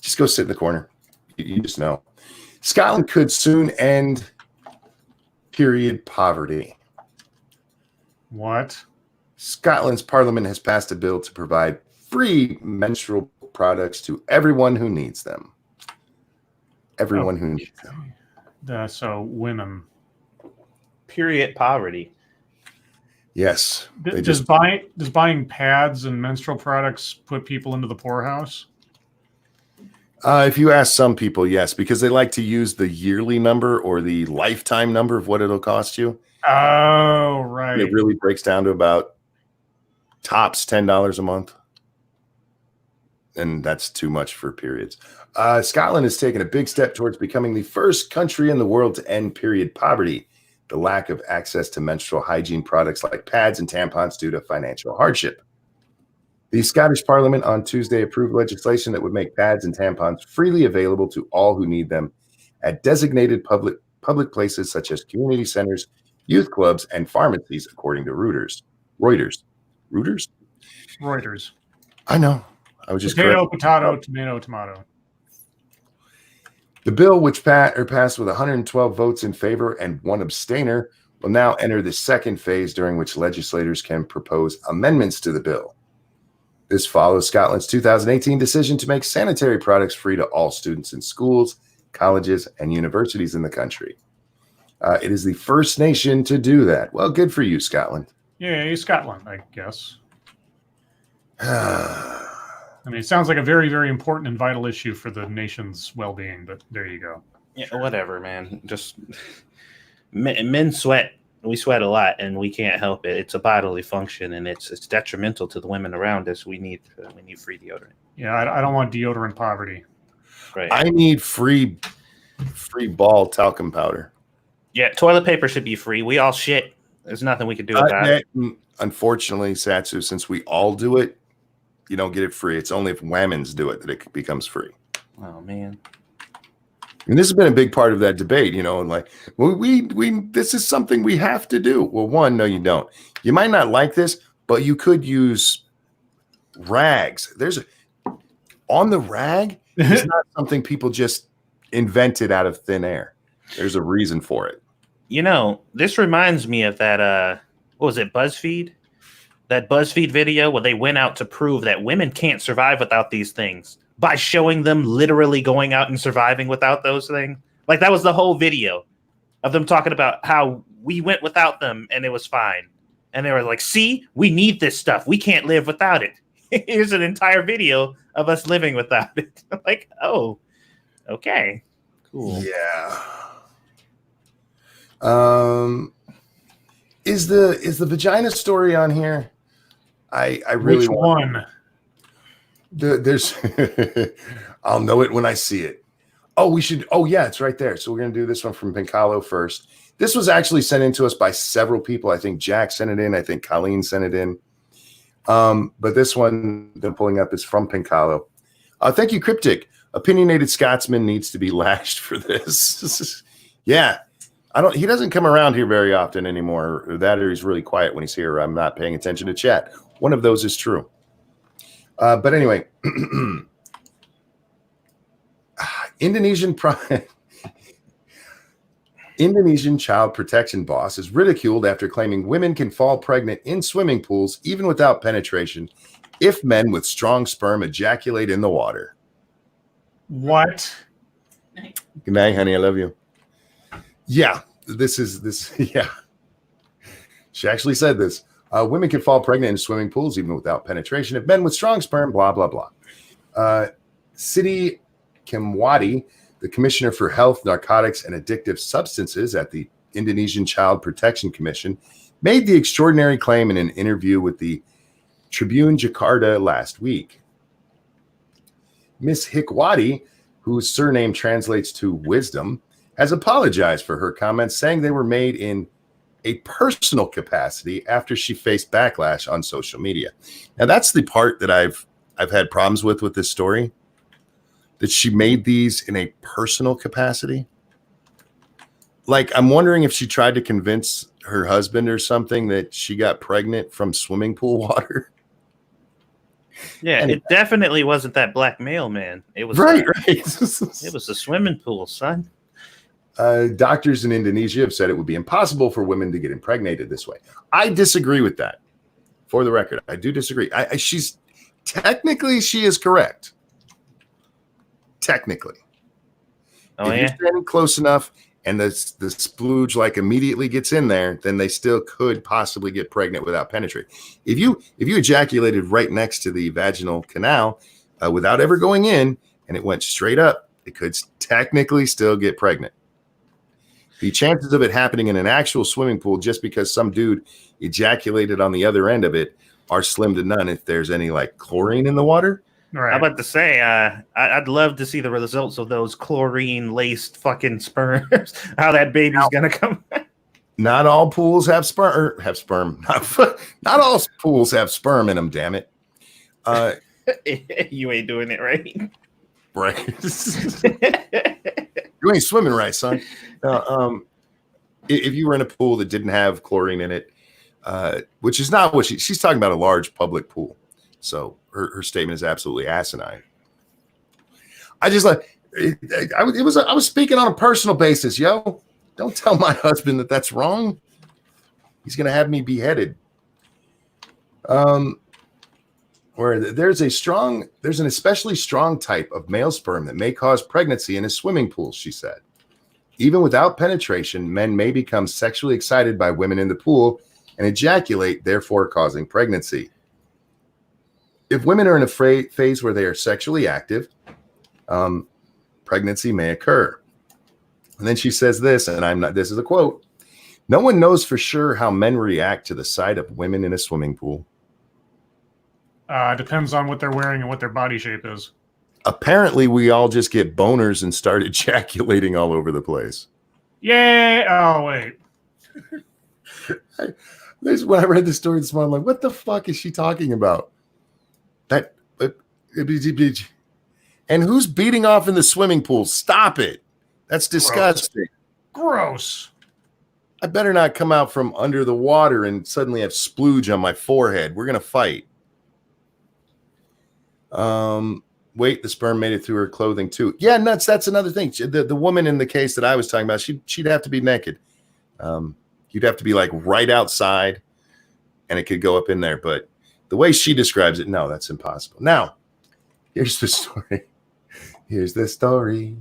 Just go sit in the corner. You just know. Scotland could soon end period poverty. What? Scotland's parliament has passed a bill to provide free menstrual products to everyone who needs them. Everyone who needs them. So women. Period poverty. Yes. They Does just buying pads and menstrual products put people into the poorhouse? if you ask some people, yes, because they like to use the yearly number or the lifetime number of what it'll cost you. Oh, And right. it really breaks down to about tops $10 a month. And that's too much for periods. Scotland has taken a big step towards becoming the first country in the world to end period poverty, the lack of access to menstrual hygiene products like pads and tampons due to financial hardship. The Scottish Parliament on Tuesday approved legislation that would make pads and tampons freely available to all who need them at designated public places such as community centers, youth clubs, and pharmacies, according to Reuters. Reuters. I know. I was just Potato, correct. potato, tomato, tomato. The bill, which passed with 112 votes in favor and 1 abstainer, will now enter the second phase during which legislators can propose amendments to the bill. This follows Scotland's 2018 decision to make sanitary products free to all students in schools, colleges, and universities in the country. It is the first nation to do that. Well, good for you, Scotland. Yeah, Scotland, I guess. I mean, it sounds like a very, very important and vital issue for the nation's well-being, but there you go. Yeah, whatever, man. Just men sweat. We sweat a lot, and we can't help it. It's a bodily function, and it's detrimental to the women around us. We need free deodorant. Yeah, I don't want deodorant poverty. Right. I need free ball talcum powder. Yeah, toilet paper should be free. We all shit. There's nothing we can do about it. Unfortunately, Satsu, since we all do it, you don't get it free. It's only if women's do it that it becomes free. Oh man. And this has been a big part of that debate, and like, well, we this is something we have to do. Well, one, no, you don't. You might not like this, but you could use rags. On the rag is not something people just invented out of thin air. There's a reason for it. This reminds me of that what was it, BuzzFeed? That BuzzFeed video where they went out to prove that women can't survive without these things by showing them literally going out and surviving without those things. Like, that was the whole video of them talking about how we went without them and it was fine. And they were like, see, we need this stuff. We can't live without it. Here's an entire video of us living without it. I'm like, oh, okay, cool. Yeah. Is the vagina story on here? I really Which want one? There's I'll know it when I see it. Oh, yeah, it's right there. So we're gonna do this one from Pincalo first. This was actually sent in to us by several people. I think Jack sent it in. I think Colleen sent it in. But this one that I'm pulling up is from Pincalo. Thank you, Cryptic. Opinionated Scotsman needs to be lashed for this. Yeah. He doesn't come around here very often anymore. Or he's really quiet when he's here. I'm not paying attention to chat. One of those is true. But anyway, Indonesian child protection boss is ridiculed after claiming women can fall pregnant in swimming pools even without penetration if men with strong sperm ejaculate in the water. What? Good night, honey. I love you. Yeah, this. Yeah. She actually said this. Women can fall pregnant in swimming pools even without penetration if men with strong sperm, blah, blah, blah. Siti Kemwati, the Commissioner for Health, Narcotics, and Addictive Substances at the Indonesian Child Protection Commission, made the extraordinary claim in an interview with the Tribune Jakarta last week. Miss Hikwati, whose surname translates to wisdom, has apologized for her comments, saying they were made in a personal capacity after she faced backlash on social media. Now, that's the part that I've had problems with this story, that she made these in a personal capacity. Like, I'm wondering if she tried to convince her husband or something that she got pregnant from swimming pool water. Yeah, Anyway. It definitely wasn't that black male, man. It was Right. It was a swimming pool, son. Doctors in Indonesia have said it would be impossible for women to get impregnated this way. I disagree with that. For the record, I do disagree. She's technically, she is correct. Technically. Oh, if you're standing close enough and the splooge like immediately gets in there, then they still could possibly get pregnant without penetrating. If you ejaculated right next to the vaginal canal without ever going in, and it went straight up, it could technically still get pregnant. The chances of it happening in an actual swimming pool just because some dude ejaculated on the other end of it are slim to none if there's any like chlorine in the water. Right. I'm about to say, I'd love to see the results of those chlorine-laced fucking sperms. How that baby's gonna come. Not all pools have sperm. Not all pools have sperm in them. Damn it! You ain't doing it right. Right. You ain't swimming right, son. If you were in a pool that didn't have chlorine in it, which is not what she's talking about, a large public pool. So her statement is absolutely asinine. I just like I was speaking on a personal basis, yo. Don't tell my husband that that's wrong. He's gonna have me beheaded. Where there's an especially strong type of male sperm that may cause pregnancy in a swimming pool, she said. Even without penetration, men may become sexually excited by women in the pool and ejaculate, therefore causing pregnancy. If women are in a phase where they are sexually active, pregnancy may occur. And then she says this, and this is a quote: "No one knows for sure how men react to the sight of women in a swimming pool. Depends on what they're wearing and what their body shape is. Apparently, we all just get boners and start ejaculating all over the place." Yay! Oh, wait. When I read the story this morning, I'm like, what the fuck is she talking about? And who's beating off in the swimming pool? Stop it. That's disgusting. Gross. I better not come out from under the water and suddenly have splooge on my forehead. We're going to fight. Wait, the sperm made it through her clothing too. Yeah, nuts. That's another thing. The woman in the case that I was talking about, she'd have to be naked. You'd have to be like right outside and it could go up in there. But the way she describes it, no, that's impossible. Now, here's the story. Here's the story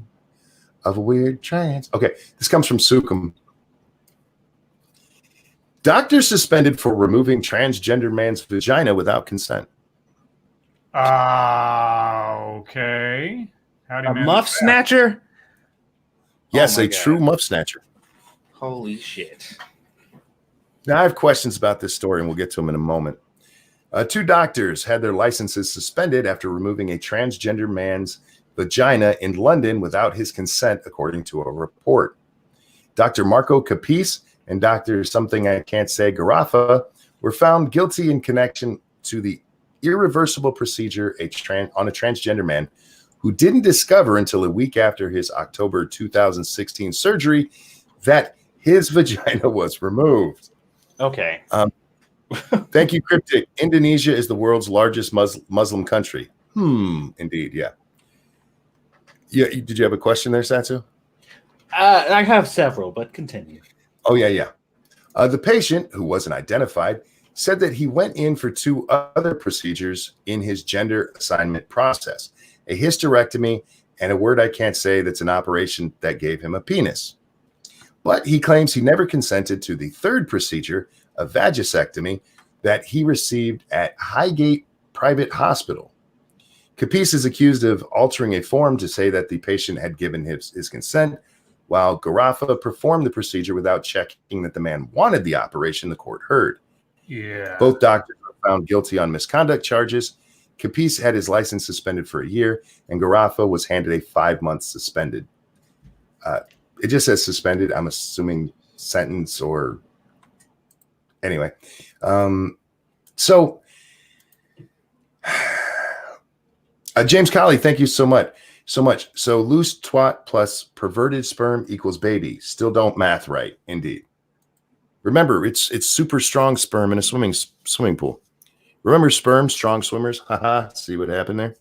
of a weird trans. Okay, this comes from Sukum. Doctor suspended for removing transgender man's vagina without consent. Okay. How do you A muff snatcher? Yes, Oh my a true God. muff snatcher. Holy shit. Now, I have questions about this story, and we'll get to them in a moment. 2 doctors had their licenses suspended after removing a transgender man's vagina in London without his consent, according to a report. Dr. Marco Capis and Dr. something I can't say, Garafa, were found guilty in connection to the irreversible procedure on a transgender man who didn't discover until a week after his October 2016 surgery that his vagina was removed. Okay. Thank you, Cryptic. Indonesia is the world's largest Muslim country. Indeed, yeah. Yeah. Did you have a question there, Satsu? I have several, but continue. Oh, yeah. The patient, who wasn't identified, said that he went in for 2 other procedures in his gender assignment process, a hysterectomy and a word I can't say that's an operation that gave him a penis. But he claims he never consented to the 3rd procedure, a vagisectomy, that he received at Highgate Private Hospital. Capis is accused of altering a form to say that the patient had given his consent, while Garafa performed the procedure without checking that the man wanted the operation, the court heard. Yeah. Both doctors were found guilty on misconduct charges. Capis had his license suspended for a year, and Garafa was handed a 5-month suspended. It just says suspended. I'm assuming sentence or anyway. So James Colley, thank you so much. So loose twat plus perverted sperm equals baby. Still don't math right. Indeed. Remember, it's super strong sperm in a swimming pool. Remember sperm, strong swimmers? Haha. See what happened there?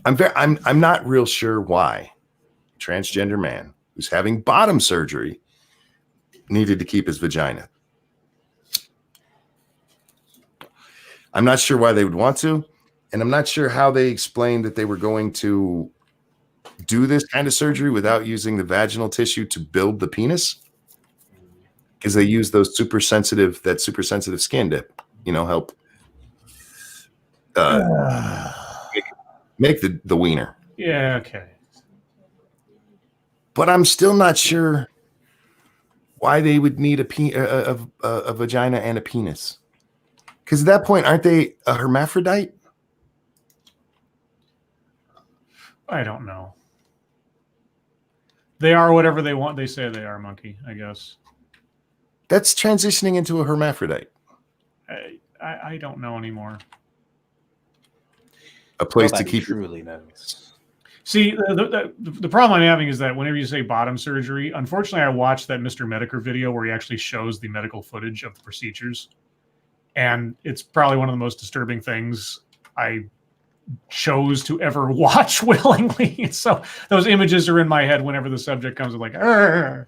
I'm not real sure why a transgender man who's having bottom surgery needed to keep his vagina. I'm not sure why they would want to, and I'm not sure how they explained that they were going to do this kind of surgery without using the vaginal tissue to build the penis, because they use those super sensitive skin to, help make the wiener. Yeah, okay. But I'm still not sure why they would need a vagina and a penis. Because at that point, aren't they a hermaphrodite? I don't know. They are whatever they want. They say they are, Monkey, I guess. That's transitioning into a hermaphrodite. I don't know anymore. A place to Nobody keep truly knows. See, the problem I'm having is that whenever you say bottom surgery, unfortunately, I watched that Mr. Medicare video where he actually shows the medical footage of the procedures. And it's probably one of the most disturbing things I chose to ever watch willingly. So those images are in my head whenever the subject comes. I'm like, Arr.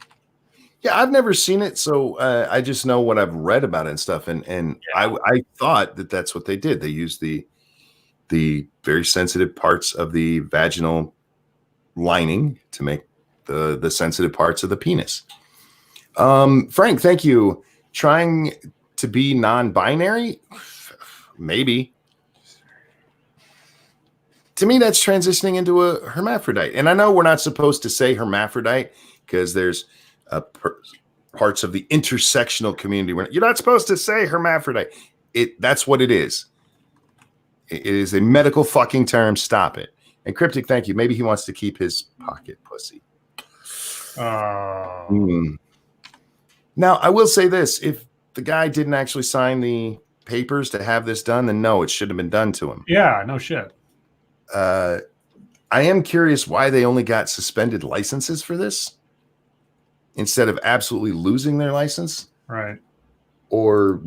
Yeah, I've never seen it, so I just know what I've read about it and stuff. And Yeah. I thought that's what they did. They used the very sensitive parts of the vaginal lining to make the sensitive parts of the penis. Frank, thank you. Trying to be non-binary? Maybe. To me, that's transitioning into a hermaphrodite. And I know we're not supposed to say hermaphrodite because there's parts of the intersectional community where you're not supposed to say hermaphrodite. That's what it is. It is a medical fucking term. Stop it. And Cryptic, thank you. Maybe he wants to keep his pocket pussy. Now, I will say this. If the guy didn't actually sign the papers to have this done, then no, it should have been done to him. Yeah, no shit. I am curious why they only got suspended licenses for this instead of absolutely losing their license. Right. Or,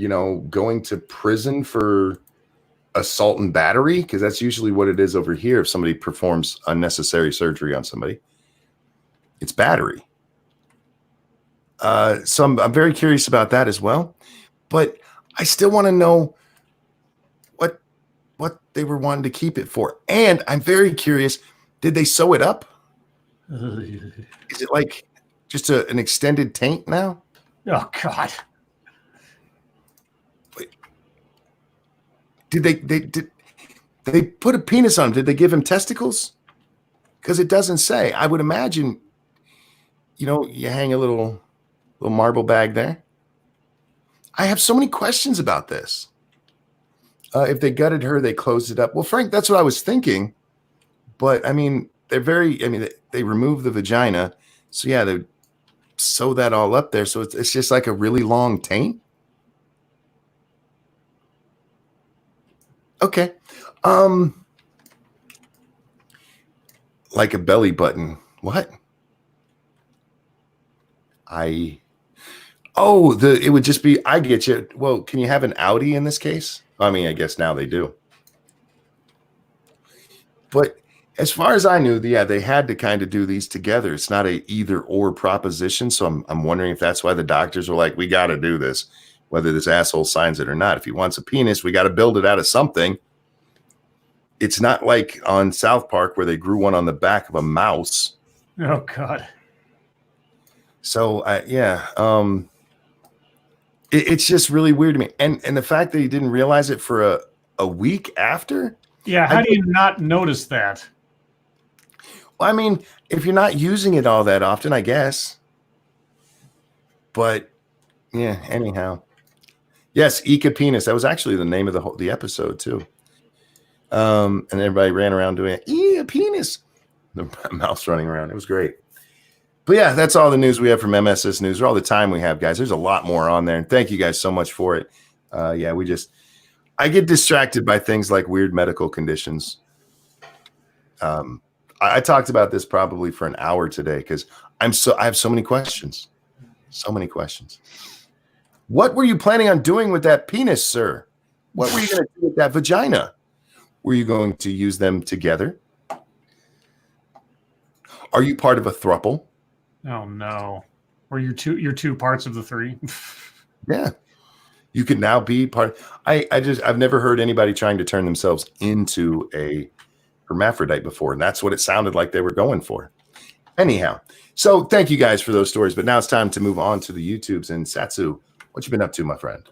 going to prison for assault and battery, because that's usually what it is over here if somebody performs unnecessary surgery on somebody. It's battery. So I'm very curious about that as well. But I still want to know what they were wanting to keep it for. And I'm very curious, did they sew it up? Is it like just an extended taint now? Oh, God. Did they put a penis on him? Did they give him testicles? Because it doesn't say. I would imagine, you hang a little marble bag there. I have so many questions about this. If they gutted her, they closed it up. Well, Frank, that's what I was thinking. But they remove the vagina. So yeah, they sew that all up there. So it's just like a really long taint. Okay. Like a belly button. What? It would just be, I get you. Well, can you have an Audi in this case? I guess now they do. But as far as I knew, they had to kind of do these together. It's not a either or proposition. So I'm wondering if that's why the doctors were like, we got to do this, whether this asshole signs it or not. If he wants a penis, we got to build it out of something. It's not like on South Park where they grew one on the back of a mouse. Oh, God. So, it's just really weird to me. And the fact that he didn't realize it for a week after. Yeah, how do you not notice that? Well, if you're not using it all that often, I guess. But, yeah, anyhow. Yes, Ika Penis. That was actually the name of the episode, too. And everybody ran around doing it. Yeah, penis. The mouse running around. It was great. But yeah, that's all the news we have from MSS News, or all the time we have, guys. There's a lot more on there. And thank you guys so much for it. I get distracted by things like weird medical conditions. I talked about this probably for an hour today because I have so many questions. So many questions. What were you planning on doing with that penis, sir? What were you going to do with that vagina? Were you going to use them together? Are you part of a throuple? Oh, no. Or you're two parts of the three? Yeah. You could now be part. I've never heard anybody trying to turn themselves into a hermaphrodite before, and that's what it sounded like they were going for. Anyhow, so thank you guys for those stories, but now it's time to move on to the YouTubes. And Satsu, what you been up to, my friend?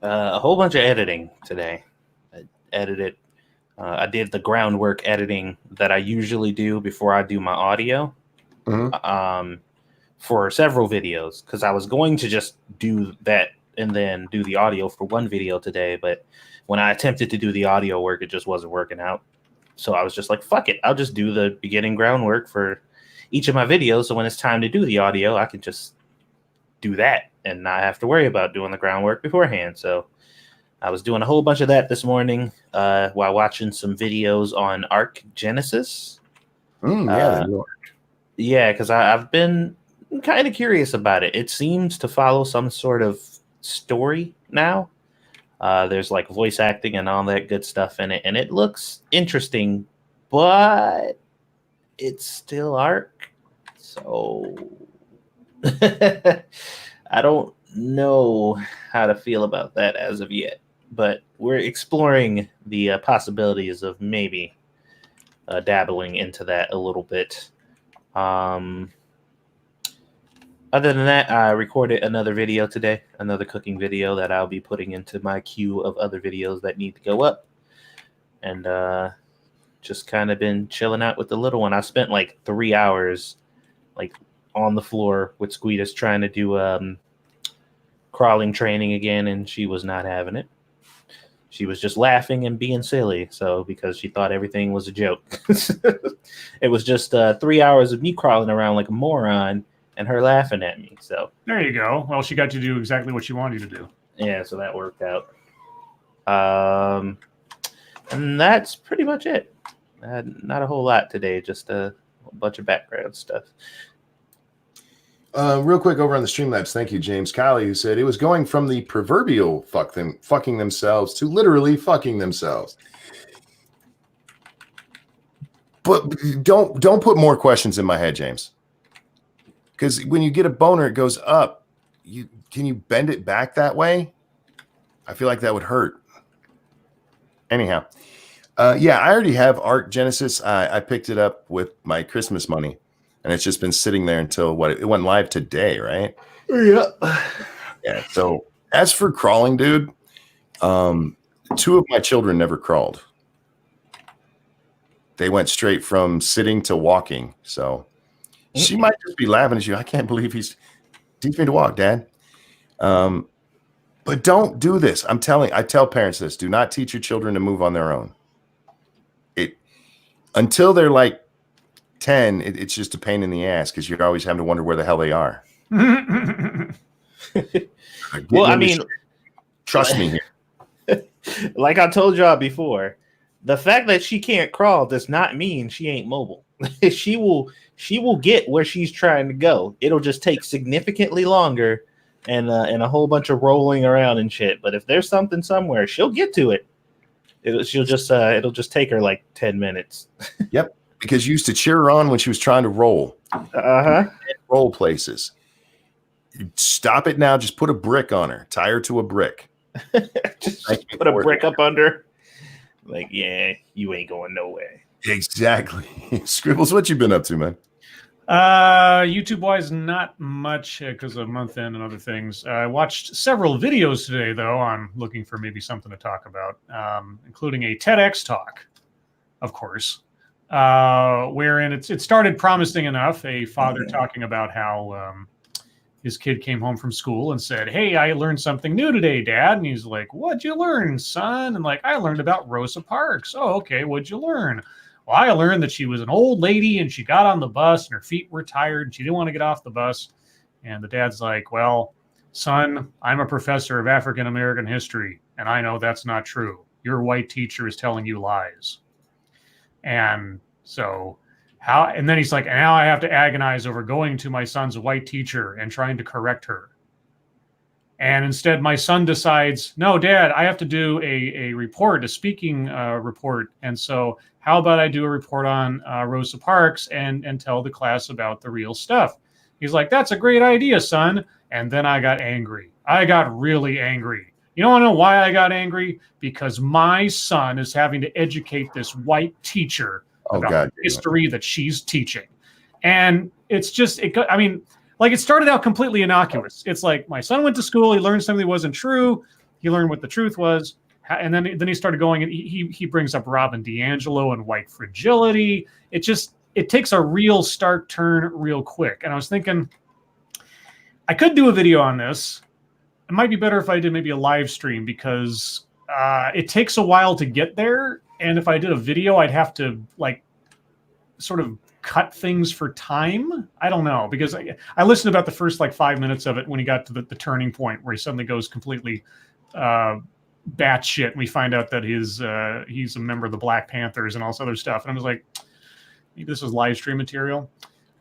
A whole bunch of editing today. I edited. I did the groundwork editing that I usually do before I do my audio. For several videos, because I was going to just do that and then do the audio for one video today, but when I attempted to do the audio work, it just wasn't working out. So I was just like, fuck it, I'll just do the beginning groundwork for each of my videos, so when it's time to do the audio, I can just do that and not have to worry about doing the groundwork beforehand. So I was doing a whole bunch of that this morning while watching some videos on Arc Genesis. Yeah, because I've been kind of curious about it. It seems to follow some sort of story now. There's like voice acting and all that good stuff in it, and it looks interesting, but it's still Arc, so I don't know how to feel about that as of yet. But we're exploring the possibilities of maybe dabbling into that a little bit. Other than that, I recorded another video today, another cooking video that I'll be putting into my queue of other videos that need to go up. And just kind of been chilling out with the little one. I spent like 3 hours like on the floor with Squeetus trying to do crawling training again, and she was not having it. She was just laughing and being silly, so because she thought everything was a joke. It was just 3 hours of me crawling around like a moron and her laughing at me. So there you go. Well, she got to do exactly what she wanted you to do. Yeah, so that worked out. And that's pretty much it. Not a whole lot today, just a bunch of background stuff. Real quick over on the Streamlabs, thank you, James Kiley, who said it was going from the proverbial fucking themselves to literally fucking themselves. But don't put more questions in my head, James. Because when you get a boner, it goes up. Can you bend it back that way? I feel like that would hurt. Anyhow, yeah, I already have Arc Genesis. I picked it up with my Christmas money, and it's just been sitting there until it went live today, right? Yeah. Yeah. So as for crawling, dude, 2 of my children never crawled. They went straight from sitting to walking. So she might just be laughing at you. I can't believe he's teach me to walk, Dad. But don't do this. I tell parents this: do not teach your children to move on their own. Until they're like 10, it's just a pain in the ass because you're always having to wonder where the hell they are. Well, I mean, trust me here. Like I told y'all before, the fact that she can't crawl does not mean she ain't mobile. She will get where she's trying to go. It'll just take significantly longer and a whole bunch of rolling around and shit. But if there's something somewhere, she'll get to it. It'll just take her like 10 minutes. Yep, because you used to cheer her on when she was trying to roll. Roll places. Stop it now. Just put a brick on her. Tie her to a brick. Just put a brick up under. Like, yeah, you ain't going nowhere. Exactly. Scribbles, what you been up to, man? YouTube wise, not much because of month end and other things. I watched several videos today, though. I'm looking for maybe something to talk about, including a TEDx talk, of course, wherein it started promising enough. A father talking about how his kid came home from school and said, "Hey, I learned something new today, Dad." And he's like, "What'd you learn, son?" And like, "I learned about Rosa Parks." "Oh, okay. What'd you learn?" "Well, I learned that she was an old lady and she got on the bus and her feet were tired and she didn't want to get off the bus." And the dad's like, "Well, son, I'm a professor of African American history and I know that's not true. Your white teacher is telling you lies." And so and then he's like, "And now I have to agonize over going to my son's white teacher and trying to correct her." And instead, my son decides, "No, Dad, I have to do a report, a speaking report. And so how about I do a report on Rosa Parks and tell the class about the real stuff?" He's like, "That's a great idea, son." And then I got angry. I got really angry You don't want to know why I got angry? Because my son is having to educate this white teacher about the history that she's teaching. And it's just, I mean, like, it started out completely innocuous. It's like, my son went to school, he learned something that wasn't true, he learned what the truth was, and then he started going, and he brings up Robin DiAngelo and white fragility. It takes a real stark turn real quick. And I was thinking, I could do a video on this. It might be better if I did maybe a live stream, because it takes a while to get there. And if I did a video, I'd have to like sort of cut things for time. I don't know, because I listened about the first like 5 minutes of it when he got to the turning point where he suddenly goes completely batshit, and we find out that he's a member of the Black Panthers and all this other stuff. And I was like, maybe this is live stream material.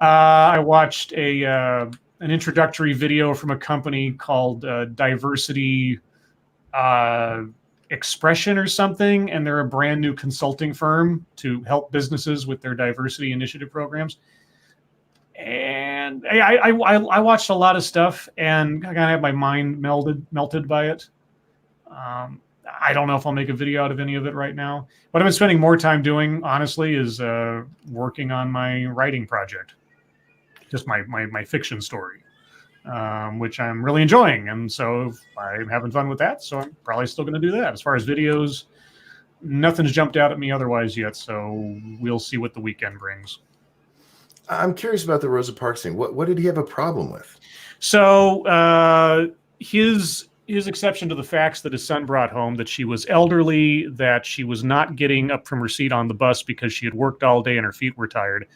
I watched an introductory video from a company called Diversity Expression or something, and they're a brand new consulting firm to help businesses with their diversity initiative programs. And I watched a lot of stuff, and I kind of had my mind melted by it. I don't know if I'll make a video out of any of it right now. What I've been spending more time doing, honestly, is working on my writing project, just my fiction story, which I'm really enjoying. And so I'm having fun with that. So I'm probably still going to do that. As far as videos, nothing's jumped out at me otherwise yet. So we'll see what the weekend brings. I'm curious about the Rosa Parks thing. What did he have a problem with? So his exception to the facts that his son brought home, that she was elderly, that she was not getting up from her seat on the bus because she had worked all day and her feet were tired.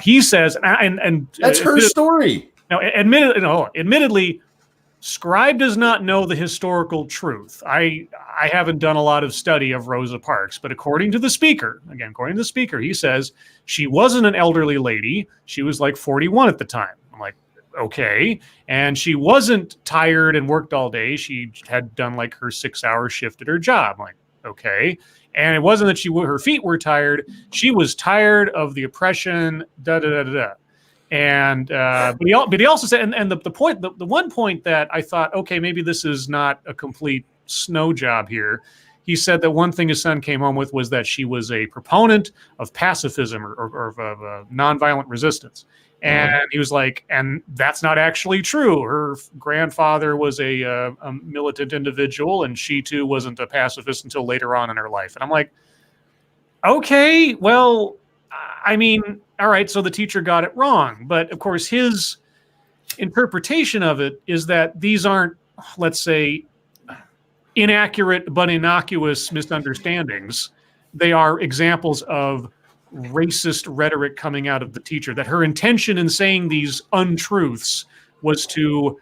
He says, and that's her story. Now, admittedly, Scribe does not know the historical truth. I haven't done a lot of study of Rosa Parks, but according to the speaker, he says she wasn't an elderly lady. She was like 41 at the time. I'm like, okay. And she wasn't tired and worked all day. She had done like her 6-hour shift at her job. I'm like, okay. And it wasn't that her feet were tired. She was tired of the oppression, And but he also said, and the one point that I thought, okay, maybe this is not a complete snow job here. He said that one thing his son came home with was that she was a proponent of pacifism or of nonviolent resistance. And he was like, and that's not actually true. Her grandfather was a militant individual, and she too wasn't a pacifist until later on in her life. And I'm like, okay, well, I mean, all right, so the teacher got it wrong. But of course, his interpretation of it is that these aren't, let's say, inaccurate but innocuous misunderstandings. They are examples of racist rhetoric coming out of the teacher, that her intention in saying these untruths was to,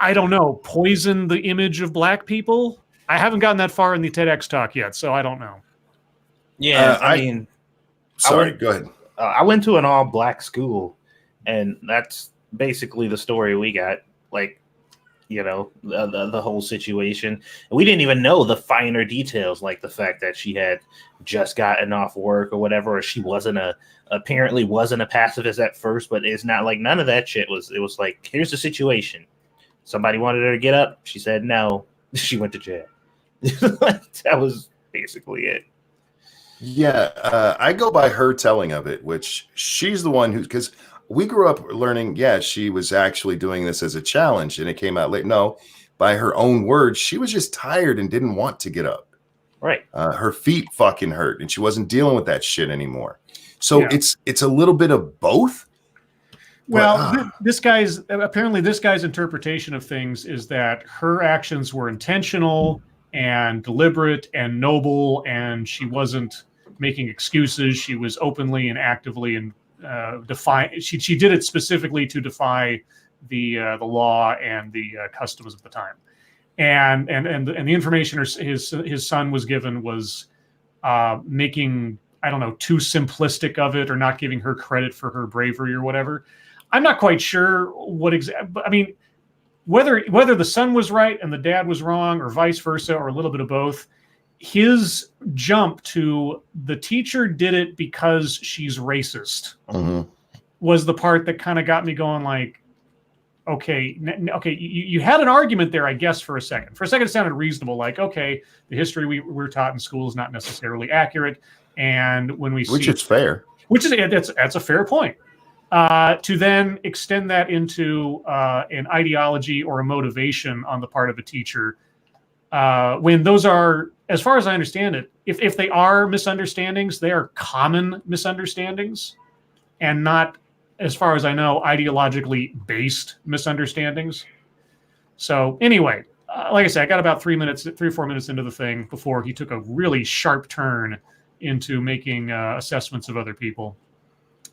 I don't know, poison the image of Black people. I haven't gotten that far in the TEDx talk yet, so I don't know. Yeah, I mean, go ahead. I went to an all-Black school, and that's basically the story we got. Like, you know, the whole situation. And we didn't even know the finer details, like the fact that she had just gotten off work or whatever, or she apparently wasn't a pacifist at first, but it's not like none of that shit was. It was like, here's the situation. Somebody wanted her to get up. She said no. She went to jail. That was basically it. Yeah, I go by her telling of it, which she's the one who, because we grew up learning, she was actually doing this as a challenge, and it came out late. No, by her own words, she was just tired and didn't want to get up. Right. Her feet fucking hurt, and she wasn't dealing with that shit anymore. So it's a little bit of both. Well, this guy's interpretation of things is that her actions were intentional and deliberate and noble, and she wasn't making excuses. She was openly and actively and she did it specifically to defy the law and the customs of the time, and the information his son was given was making, I don't know, too simplistic of it, or not giving her credit for her bravery or whatever. I'm not quite sure what exactly. I mean, whether the son was right and the dad was wrong, or vice versa, or a little bit of both. His jump to the teacher did it because she's racist was the part that kind of got me going, like, okay, okay, you had an argument there, I guess, for a second. For a second, it sounded reasonable. Like, okay, the history we're taught in school is not necessarily accurate, and when we Which is fair. That's a fair point. To then extend that into an ideology or a motivation on the part of a teacher, when those are, as far as I understand it, if they are misunderstandings, they are common misunderstandings and not, as far as I know, ideologically based misunderstandings. So anyway, like I said, I got about 3 or 4 minutes into the thing before he took a really sharp turn into making assessments of other people.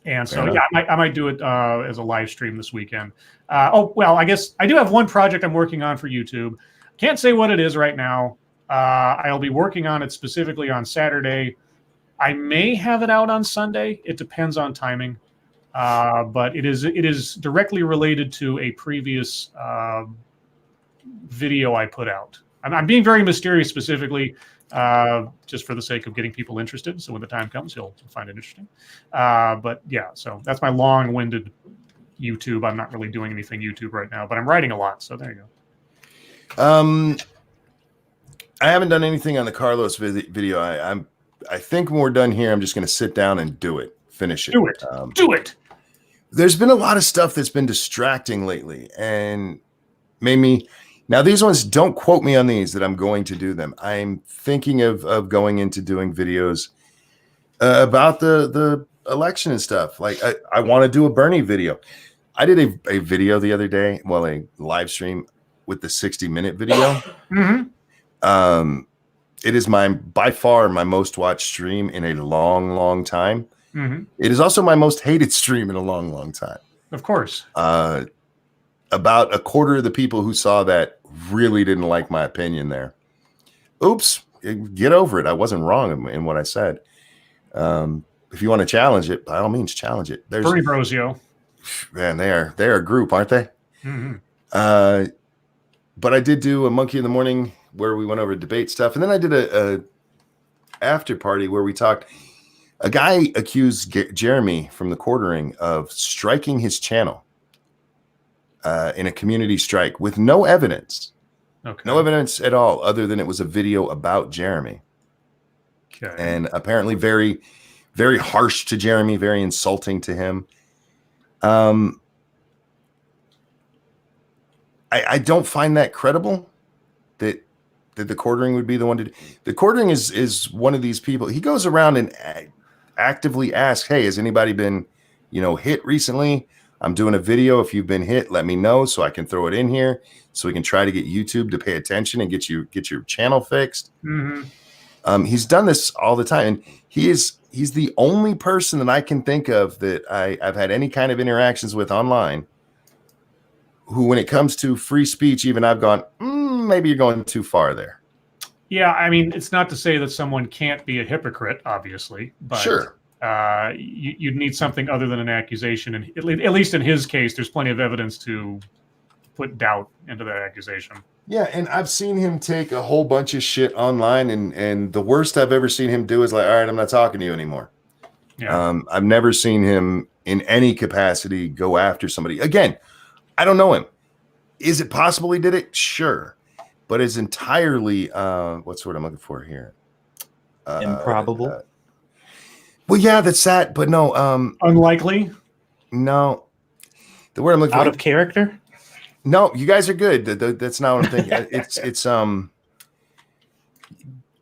And so, yeah, I might do it as a live stream this weekend. I guess I do have one project I'm working on for YouTube. Can't say what it is right now. I'll be working on it specifically on Saturday. I may have it out on Sunday. It depends on timing. But it is directly related to a previous video I put out. I'm being very mysterious specifically, just for the sake of getting people interested. So when the time comes, you'll find it interesting. But yeah, so that's my long-winded YouTube. I'm not really doing anything YouTube right now, but I'm writing a lot. So there you go. I haven't done anything on the Carlos video. I think when we're done here, I'm just going to sit down and finish it. Do it. There's been a lot of stuff that's been distracting lately and made me. Now, these ones, don't quote me on these that I'm going to do them. I'm thinking of going into doing videos about the election and stuff. Like I want to do a Bernie video. I did a video the other day, a live stream with the 60-minute video. Mm-hmm. It is by far my most watched stream in a long, long time. Mm-hmm. It is also my most hated stream in a long, long time. Of course. About a quarter of the people who saw that really didn't like my opinion there. Oops, get over it. I wasn't wrong in what I said. If you want to challenge it, by all means, challenge it. There's Bernie Bros, yo. Man, they're a group, aren't they? Mm-hmm. But I did do a Monkey in the Morning where we went over debate stuff. And then I did a after party where we talked. A guy accused Jeremy from the Quartering of striking his channel in a community strike with no evidence. Okay. No evidence at all, other than it was a video about Jeremy. Okay. And apparently very, very harsh to Jeremy, very insulting to him. I don't find that credible that the Quartering would be the one to do. The Quartering is one of these people. He goes around and actively asks, hey, has anybody been, hit recently? I'm doing a video. If you've been hit, let me know so I can throw it in here so we can try to get YouTube to pay attention and get your channel fixed. Mm-hmm. He's done this all the time. And he's the only person that I can think of that I've had any kind of interactions with online who, when it comes to free speech, even I've gone, maybe you're going too far there. Yeah, I mean, it's not to say that someone can't be a hypocrite, obviously, but sure. You'd need something other than an accusation. And at least in his case, there's plenty of evidence to put doubt into that accusation. Yeah, and I've seen him take a whole bunch of shit online, and the worst I've ever seen him do is like, all right, I'm not talking to you anymore. Yeah. I've never seen him in any capacity go after somebody. Again, I don't know him. Is it possible he did it? Sure. But it's entirely, what's the word I'm looking for here? Improbable. Well, yeah, that's that. But no. Unlikely? No. The word I'm looking for. Out of character? No, you guys are good. That's not what I'm thinking. It's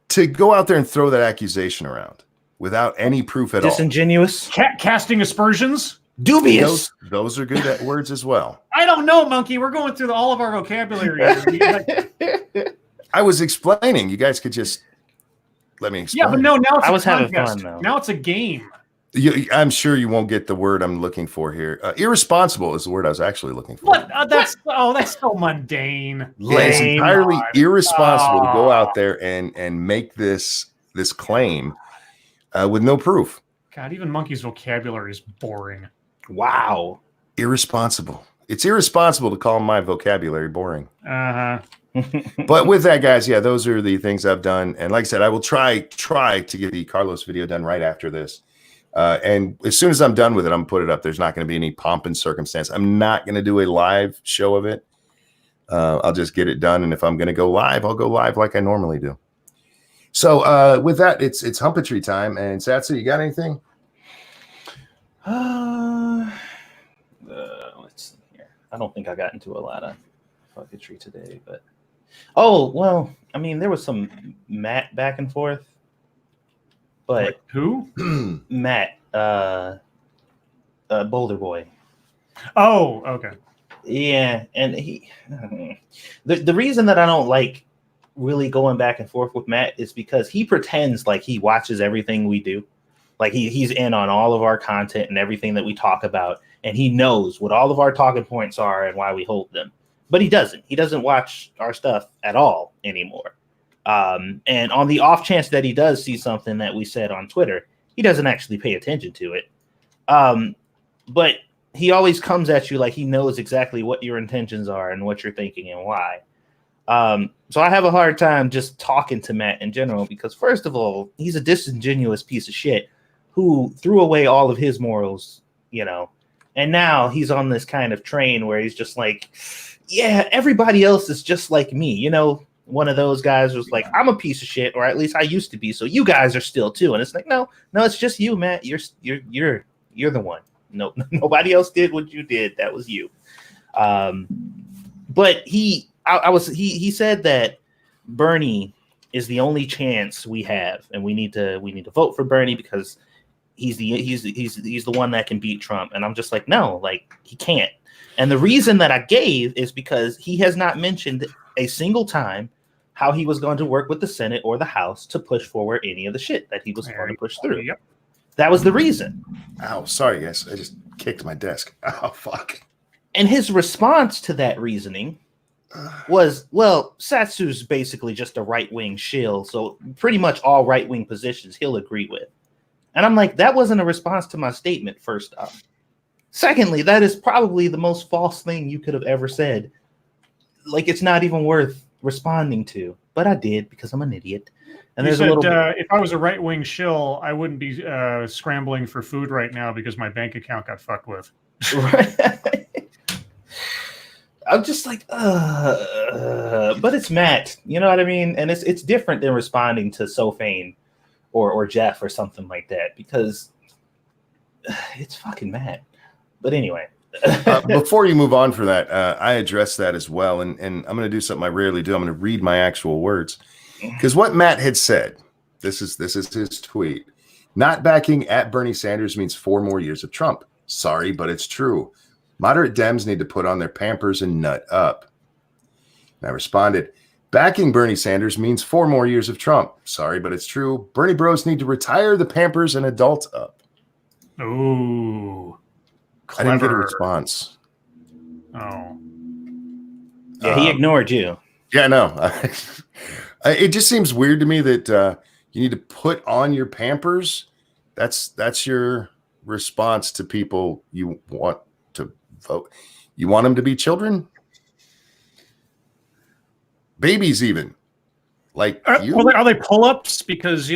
to go out there and throw that accusation around without any proof at all. Disingenuous? Casting aspersions? Dubious. Those are good words as well. I don't know, Monkey. We're going through all of our vocabulary here. I was explaining. You guys could just let me explain. Yeah, but no, now it's I was having contest. fun, though. Now it's a game. I'm sure you won't get the word I'm looking for here. Irresponsible is the word I was actually looking for. What? That's so mundane. Yeah, it's Lame. entirely irresponsible to go out there and make this claim with no proof. God, even Monkey's vocabulary is boring. Wow. Irresponsible. It's irresponsible to call my vocabulary boring. Uh-huh. But with that, guys, yeah, those are the things I've done. And like I said, I will try to get the Carlos video done right after this. And as soon as I'm done with it, I'm gonna put it up. There's not going to be any pomp and circumstance. I'm not going to do a live show of it. I'll just get it done. And if I'm going to go live, I'll go live like I normally do. So with that, it's humpetry time. And Satsu, you got anything? Let's see here. I don't think I got into a lot of fucketry today, but well, I mean, there was some Matt back and forth, but Like who? Matt, Boulder Boy. Oh, okay. Yeah, and the reason that I don't like really going back and forth with Matt is because he pretends like he watches everything we do. Like he's in on all of our content and everything that we talk about, and he knows what all of our talking points are and why we hold them. But he doesn't. He doesn't watch our stuff at all anymore. And on the off chance that he does see something that we said on Twitter, he doesn't actually pay attention to it. But he always comes at you like he knows exactly what your intentions are and what you're thinking and why. So I have a hard time just talking to Matt in general because, first of all, he's a disingenuous piece of shit who threw away all of his morals, and now he's on this kind of train where he's just like, yeah, everybody else is just like me. One of those guys was like, I'm a piece of shit, or at least I used to be. So you guys are still too. And it's like, no, it's just you, Matt. You're the one. No, nobody else did what you did. That was you. But he said that Bernie is the only chance we have, and we need to vote for Bernie because he's the one that can beat Trump. And I'm just like, no, like he can't. And the reason that I gave is because he has not mentioned a single time how he was going to work with the Senate or the House to push forward any of the shit that he was going to push through. Yep. That was the reason. Ow, sorry, guys. I just kicked my desk. Oh, fuck. And his response to that reasoning was, well, Satsu's basically just a right-wing shill, so pretty much all right-wing positions he'll agree with. And I'm like, that wasn't a response to my statement, first off. Secondly, that is probably the most false thing you could have ever said. Like, it's not even worth responding to. But I did because I'm an idiot. And You there's said, a little if I was a right-wing shill, I wouldn't be scrambling for food right now because my bank account got fucked with. Right. I'm just like, but it's Matt, you know what I mean? And it's different than responding to Sophane or Jeff or something like that because it's fucking Matt. But anyway. Before you move on for that, I addressed that as well. And I'm going to do something I rarely do. I'm going to read my actual words. Because what Matt had said, this is his tweet. Not backing at Bernie Sanders means 4 more years of Trump. Sorry, but it's true. Moderate Dems need to put on their Pampers and nut up. And I responded, backing Bernie Sanders means 4 more years of Trump. Sorry, but it's true. Bernie bros need to retire the Pampers and adult up. Ooh. Clever. I didn't get a response. Oh. Yeah, he ignored you. Yeah, no. It just seems weird to me that you need to put on your Pampers. That's your response to people you want to vote. You want them to be children? Babies even. Like are they pull-ups because,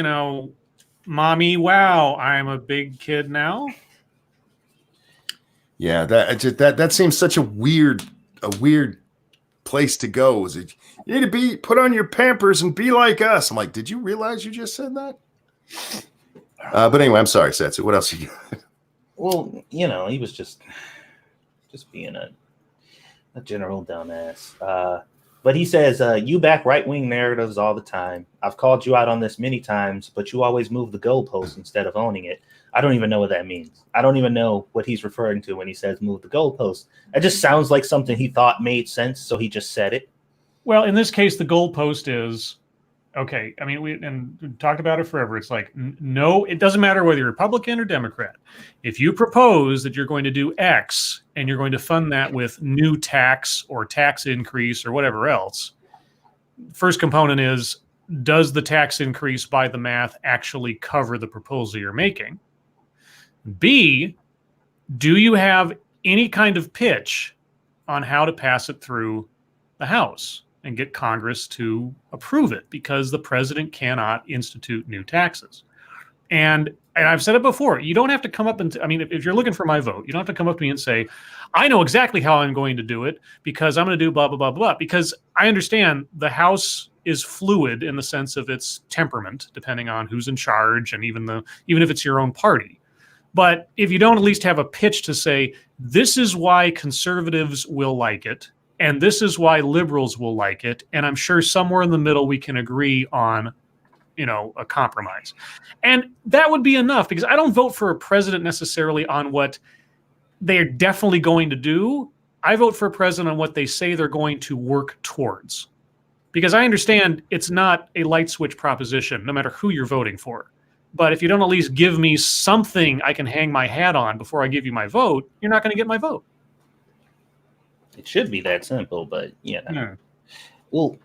mommy, wow, I'm a big kid now? Yeah, that seems such a weird place to go. Is it you need to put on your Pampers and be like us? I'm like, did you realize you just said that? But anyway, I'm sorry, Satsu. What else you got? Well, he was just being a general dumbass. But he says, you back right-wing narratives all the time. I've called you out on this many times, but you always move the goalposts instead of owning it. I don't even know what that means. I don't even know what he's referring to when he says move the goalposts. It just sounds like something he thought made sense, so he just said it. Well, in this case, the goalpost is, okay, I mean, we talked about it forever. It's like, no, it doesn't matter whether you're Republican or Democrat. If you propose that you're going to do X and you're going to fund that with new tax or tax increase or whatever else, first component is, does the tax increase by the math actually cover the proposal you're making? B, do you have any kind of pitch on how to pass it through the House and get Congress to approve it, because the president cannot institute new taxes. And I've said it before, you don't have to come up and, I mean, if you're looking for my vote, you don't have to come up to me and say, I know exactly how I'm going to do it because I'm going to do blah, blah, blah, blah. Because I understand the House is fluid in the sense of its temperament, depending on who's in charge and even if it's your own party. But if you don't at least have a pitch to say, this is why conservatives will like it, and this is why liberals will like it, and I'm sure somewhere in the middle we can agree on, a compromise. And that would be enough, because I don't vote for a president necessarily on what they're definitely going to do. I vote for a president on what they say they're going to work towards. Because I understand it's not a light switch proposition, no matter who you're voting for. But if you don't at least give me something I can hang my hat on before I give you my vote, you're not going to get my vote. It should be that simple, but Well,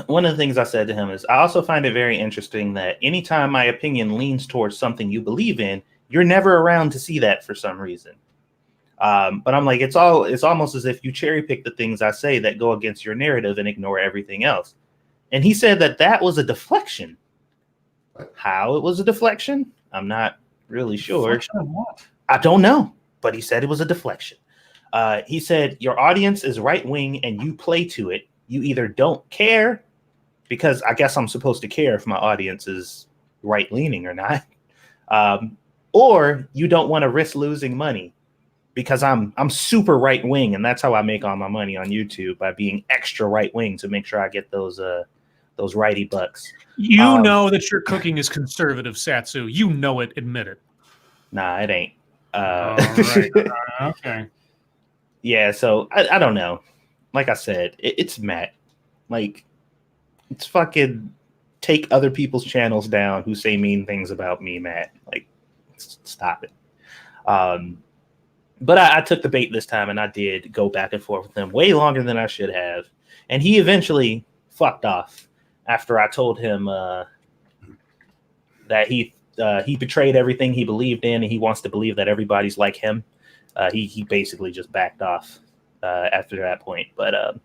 one of the things I said to him is, I also find it very interesting that anytime my opinion leans towards something you believe in, you're never around to see that for some reason. But I'm like, it's almost as if you cherry pick the things I say that go against your narrative and ignore everything else. And he said that was a deflection. How it was a deflection, I'm not really sure. Deflection of what? I don't know, but he said it was a deflection. He said, your audience is right-wing and you play to it. You either don't care, because I guess I'm supposed to care if my audience is right-leaning or not, or you don't want to risk losing money, because I'm super right-wing, and that's how I make all my money on YouTube, by being extra right-wing to make sure I get those righty bucks. You know that your cooking is conservative, Satsu. You know it. Admit it. Nah, it ain't. All right. Okay. Yeah, so I don't know. Like I said, it's Matt. Like, it's fucking take other people's channels down who say mean things about me, Matt. Like, stop it. But I took the bait this time, and I did go back and forth with him way longer than I should have. And he eventually fucked off after I told him that he betrayed everything he believed in, and he wants to believe that everybody's like him. He basically just backed off after that point. But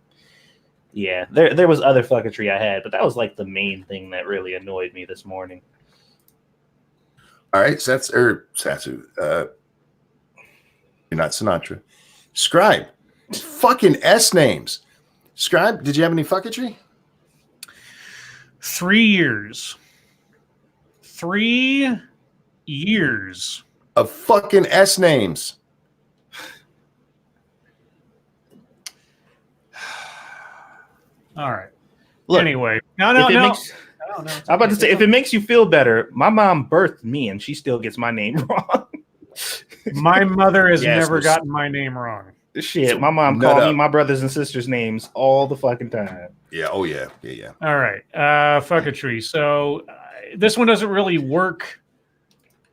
yeah, there was other fucketry I had, but that was like the main thing that really annoyed me this morning. All right, Satsu. You're not Sinatra. Scribe. Fucking S names. Scribe, did you have any fucketry? 3 years. 3 years. Of fucking S names. All right. Look, anyway, no. I'm about to say, if it makes you feel better, my mom birthed me, and she still gets my name wrong. My mother has never gotten my name wrong. Shit, my mom called me my brothers and sisters' names all the fucking time. Yeah. Oh yeah. All right. Fucketry. So this one doesn't really work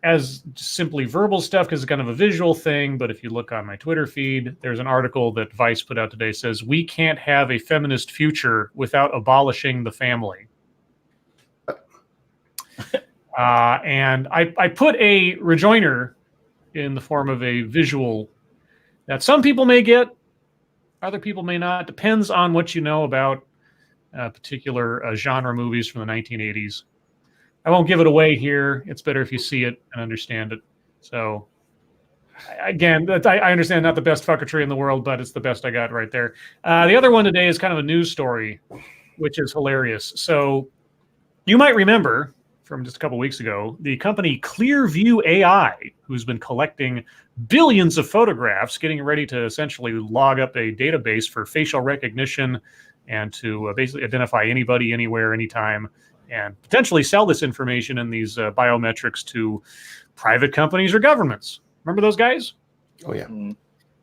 as simply verbal stuff because it's kind of a visual thing. But if you look on my Twitter feed, there's an article that Vice put out today says, we can't have a feminist future without abolishing the family. And I put a rejoinder in the form of a visual that some people may get, other people may not. Depends on what you know about particular genre movies from the 1980s. I won't give it away here. It's better if you see it and understand it. So, again, I understand not the best fucketry in the world, but it's the best I got right there. The other one today is kind of a news story, which is hilarious. So, you might remember from just a couple weeks ago, the company Clearview AI, who's been collecting billions of photographs, getting ready to essentially log up a database for facial recognition and to basically identify anybody, anywhere, anytime, and potentially sell this information and these biometrics to private companies or governments. Remember those guys? Oh, yeah.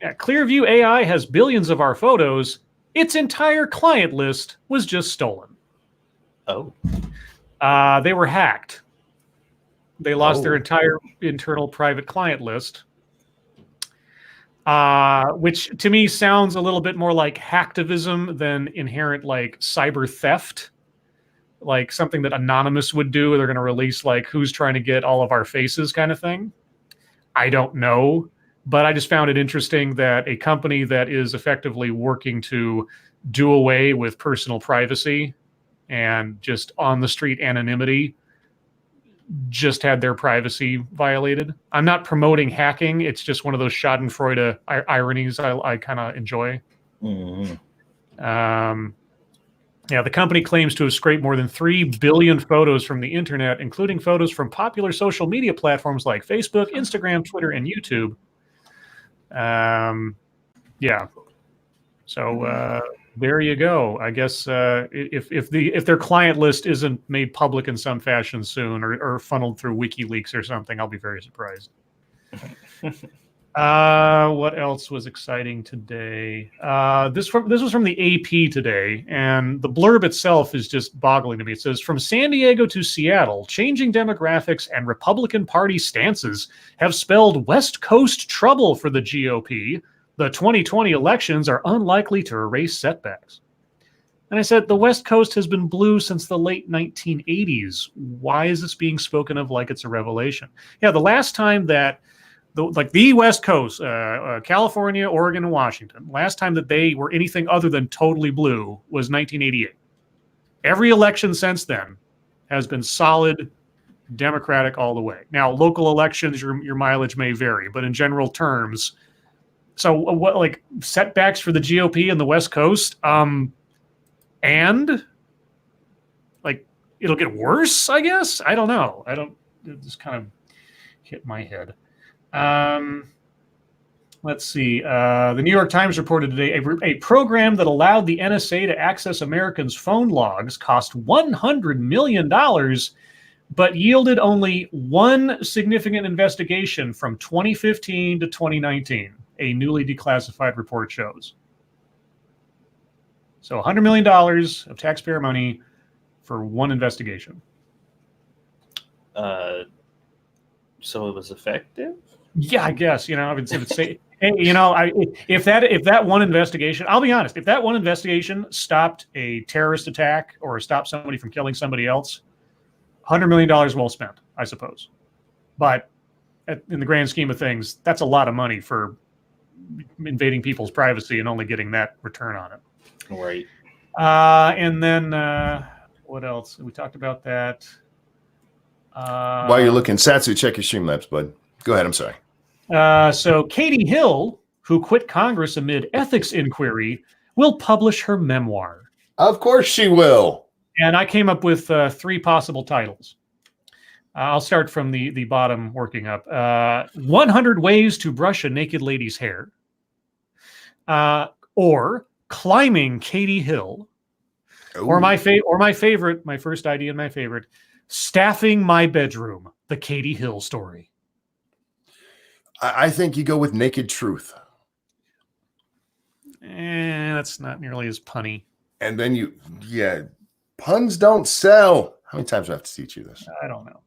Yeah. Clearview AI has billions of our photos. Its entire client list was just stolen. Oh. They were hacked. They lost their entire internal private client list, which to me sounds a little bit more like hacktivism than inherent like cyber theft, like something that Anonymous would do. They're going to release like who's trying to get all of our faces kind of thing. I don't know, but I just found it interesting that a company that is effectively working to do away with personal privacy and just on the street anonymity just had their privacy violated. I'm not promoting hacking. It's just one of those Schadenfreude ironies I kind of enjoy. Yeah, the company claims to have scraped more than 3 billion photos from the internet, including photos from popular social media platforms like Facebook, Instagram, Twitter, and YouTube. Yeah. So there you go. I guess if their client list isn't made public in some fashion soon, or funneled through WikiLeaks or something, I'll be very surprised. What else was exciting today? This was from the AP today, and the blurb itself is just boggling to me. It says, from San Diego to Seattle, changing demographics and Republican Party stances have spelled West Coast trouble for the GOP. The 2020 elections are unlikely to erase setbacks. And I said, the West Coast has been blue since the late 1980s. Why is this being spoken of like it's a revelation? Yeah, the last time that the West Coast, California, Oregon, and Washington, last time that they were anything other than totally blue was 1988. Every election since then has been solid Democratic all the way. Now, local elections, your mileage may vary, but in general terms, so what, like, setbacks for the GOP and the West Coast, and like it'll get worse, I guess. I don't know. It just kind of hit my head. Let's see. The New York Times reported today a program that allowed the NSA to access Americans' phone logs cost $100 million, but yielded only one significant investigation from 2015 to 2019, a newly declassified report shows. So $100 million of taxpayer money for one investigation. So it was effective? Yeah, I guess, I would say, hey, if that one investigation, I'll be honest, if that one investigation stopped a terrorist attack or stopped somebody from killing somebody else, $100 million well spent, I suppose. But in the grand scheme of things, that's a lot of money for invading people's privacy and only getting that return on it. Right. And then what else? We talked about that. While you're looking, Satsu, check your Streamlabs, bud. Go ahead. I'm sorry. So Katie Hill, who quit Congress amid ethics inquiry, will publish her memoir. Of course she will. And I came up with 3 possible titles. I'll start from the bottom, working up. 100 Ways to Brush a Naked Lady's Hair. Or Climbing Katie Hill. Ooh. Or my favorite, my first idea and my favorite, Staffing My Bedroom, the Katie Hill story. I think you go with Naked Truth. That's not nearly as punny. And then puns don't sell. How many times do I have to teach you this? I don't know.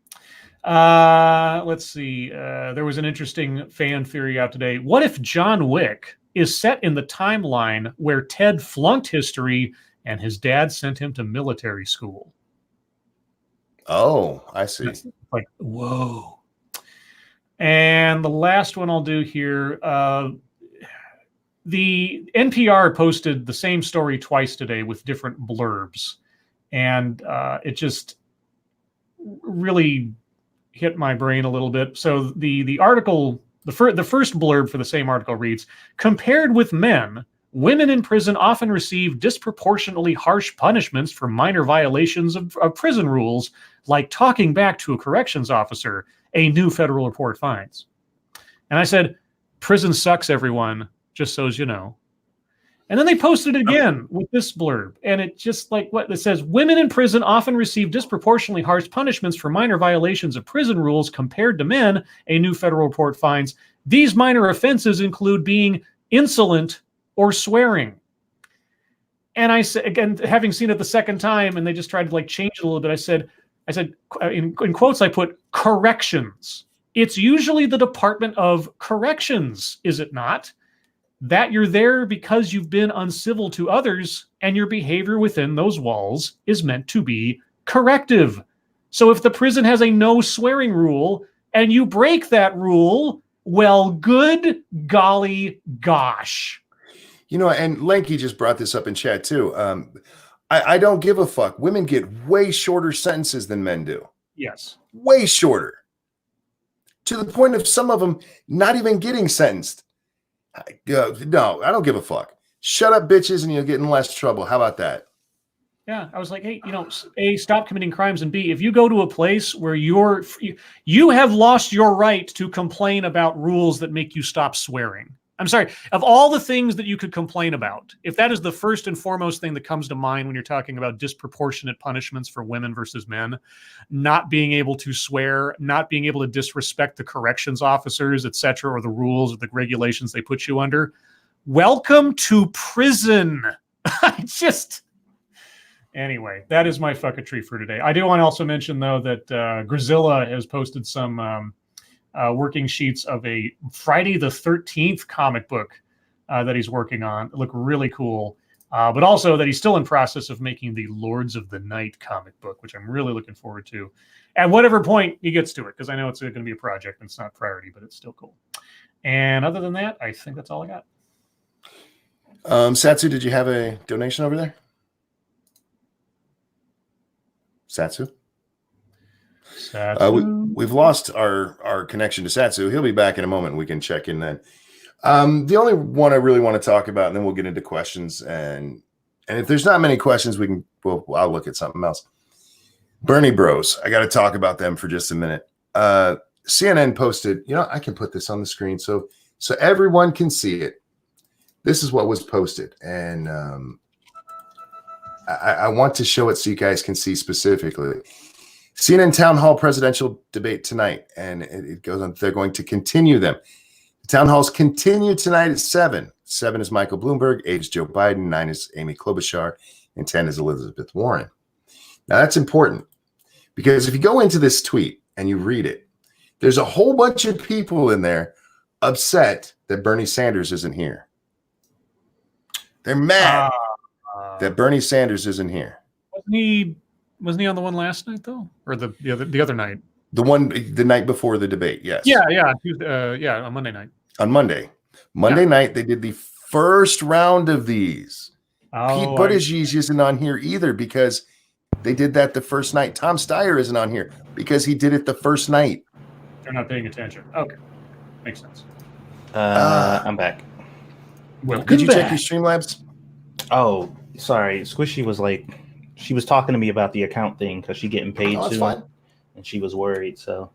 Let's see. There was an interesting fan theory out today. What if John Wick is set in the timeline where Ted flunked history and his dad sent him to military school? Oh, I see. That's like, whoa. And the last one I'll do here, the NPR posted the same story twice today with different blurbs. And it just really hit my brain a little bit. So the article, the first blurb for the same article reads, compared with men, women in prison often receive disproportionately harsh punishments for minor violations of prison rules, like talking back to a corrections officer, a new federal report finds. And I said, prison sucks, everyone, just so as you know. And then they posted it again with this blurb. And it just like what it says, women in prison often receive disproportionately harsh punishments for minor violations of prison rules compared to men, a new federal report finds. These minor offenses include being insolent or swearing. And I said, again, having seen it the second time, and they just tried to like change it a little bit, I said, in quotes, I put corrections. It's usually the Department of Corrections, is it not? That you're there because you've been uncivil to others and your behavior within those walls is meant to be corrective. So if the prison has a no swearing rule and you break that rule, well, good golly gosh. And Lanky just brought this up in chat too. I don't give a fuck. Women get way shorter sentences than men do. Yes. way shorter, to the point of some of them not even getting sentenced. No, I don't give a fuck. Shut up, bitches, and you'll get in less trouble. How about that? Yeah, I was like, hey, A, stop committing crimes, and B, if you go to a place where you have lost your right to complain about rules that make you stop swearing. I'm sorry, of all the things that you could complain about, if that is the first and foremost thing that comes to mind when you're talking about disproportionate punishments for women versus men, not being able to swear, not being able to disrespect the corrections officers, etc., or the rules or the regulations they put you under, welcome to prison. Anyway, that is my fuckatry for today. I do want to also mention, though, that Grizilla has posted some working sheets of a Friday the 13th comic book that he's working on. It look really cool. But also that he's still in process of making the Lords of the Night comic book, which I'm really looking forward to. At whatever point he gets to it, because I know it's going to be a project and it's not priority, but it's still cool. And other than that, I think that's all I got. Satsu, did you have a donation over there? Satsu? We've lost our connection to Satsu. He'll be back in a moment. We can check in then. The only one I really want to talk about, and then we'll get into questions. And if there's not many questions, I'll look at something else. Bernie Bros. I got to talk about them for just a minute. CNN posted, I can put this on the screen so everyone can see it. This is what was posted. And I want to show it so you guys can see specifically. CNN Town Hall presidential debate tonight, and it goes on. They're going to continue them. The town halls continue tonight at 7. 7 is Michael Bloomberg, 8 is Joe Biden, 9 is Amy Klobuchar, and 10 is Elizabeth Warren. Now, that's important because if you go into this tweet and you read it, there's a whole bunch of people in there upset that Bernie Sanders isn't here. They're mad that Bernie Sanders isn't here. Wasn't he on the one last night though, or the other night? The night before the debate. Yes. Yeah. On Monday night. On Monday night, they did the first round of these. Pete Buttigieg isn't on here either because they did that the first night. Tom Steyer isn't on here because he did it the first night. They're not paying attention. Okay, makes sense. I'm back. Did you check your Streamlabs? Oh, sorry. Squishy was like, she was talking to me about the account thing because she's getting paid soon, fine. And she was worried. So,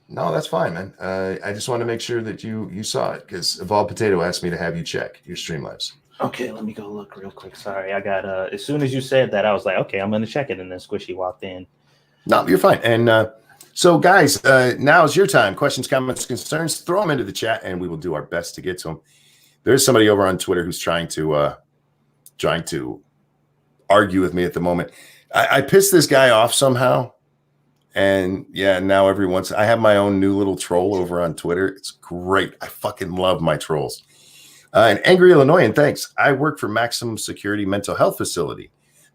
no, that's fine, man. I just want to make sure that you saw it because Evolved Potato asked me to have you check your Streamlabs. Okay, let me go look real quick. Sorry, I got as soon as you said that, I was like, okay, I'm going to check it, and then Squishy walked in. No, you're fine. And so, guys, now is your time. Questions, comments, concerns, throw them into the chat, and we will do our best to get to them. There's somebody over on Twitter who's trying to argue with me at the moment. I pissed this guy off somehow, and now I have my own new little troll over on Twitter. It's great. I fucking love my trolls. And Angry Illinoisan, thanks. I work for maximum security mental health facility.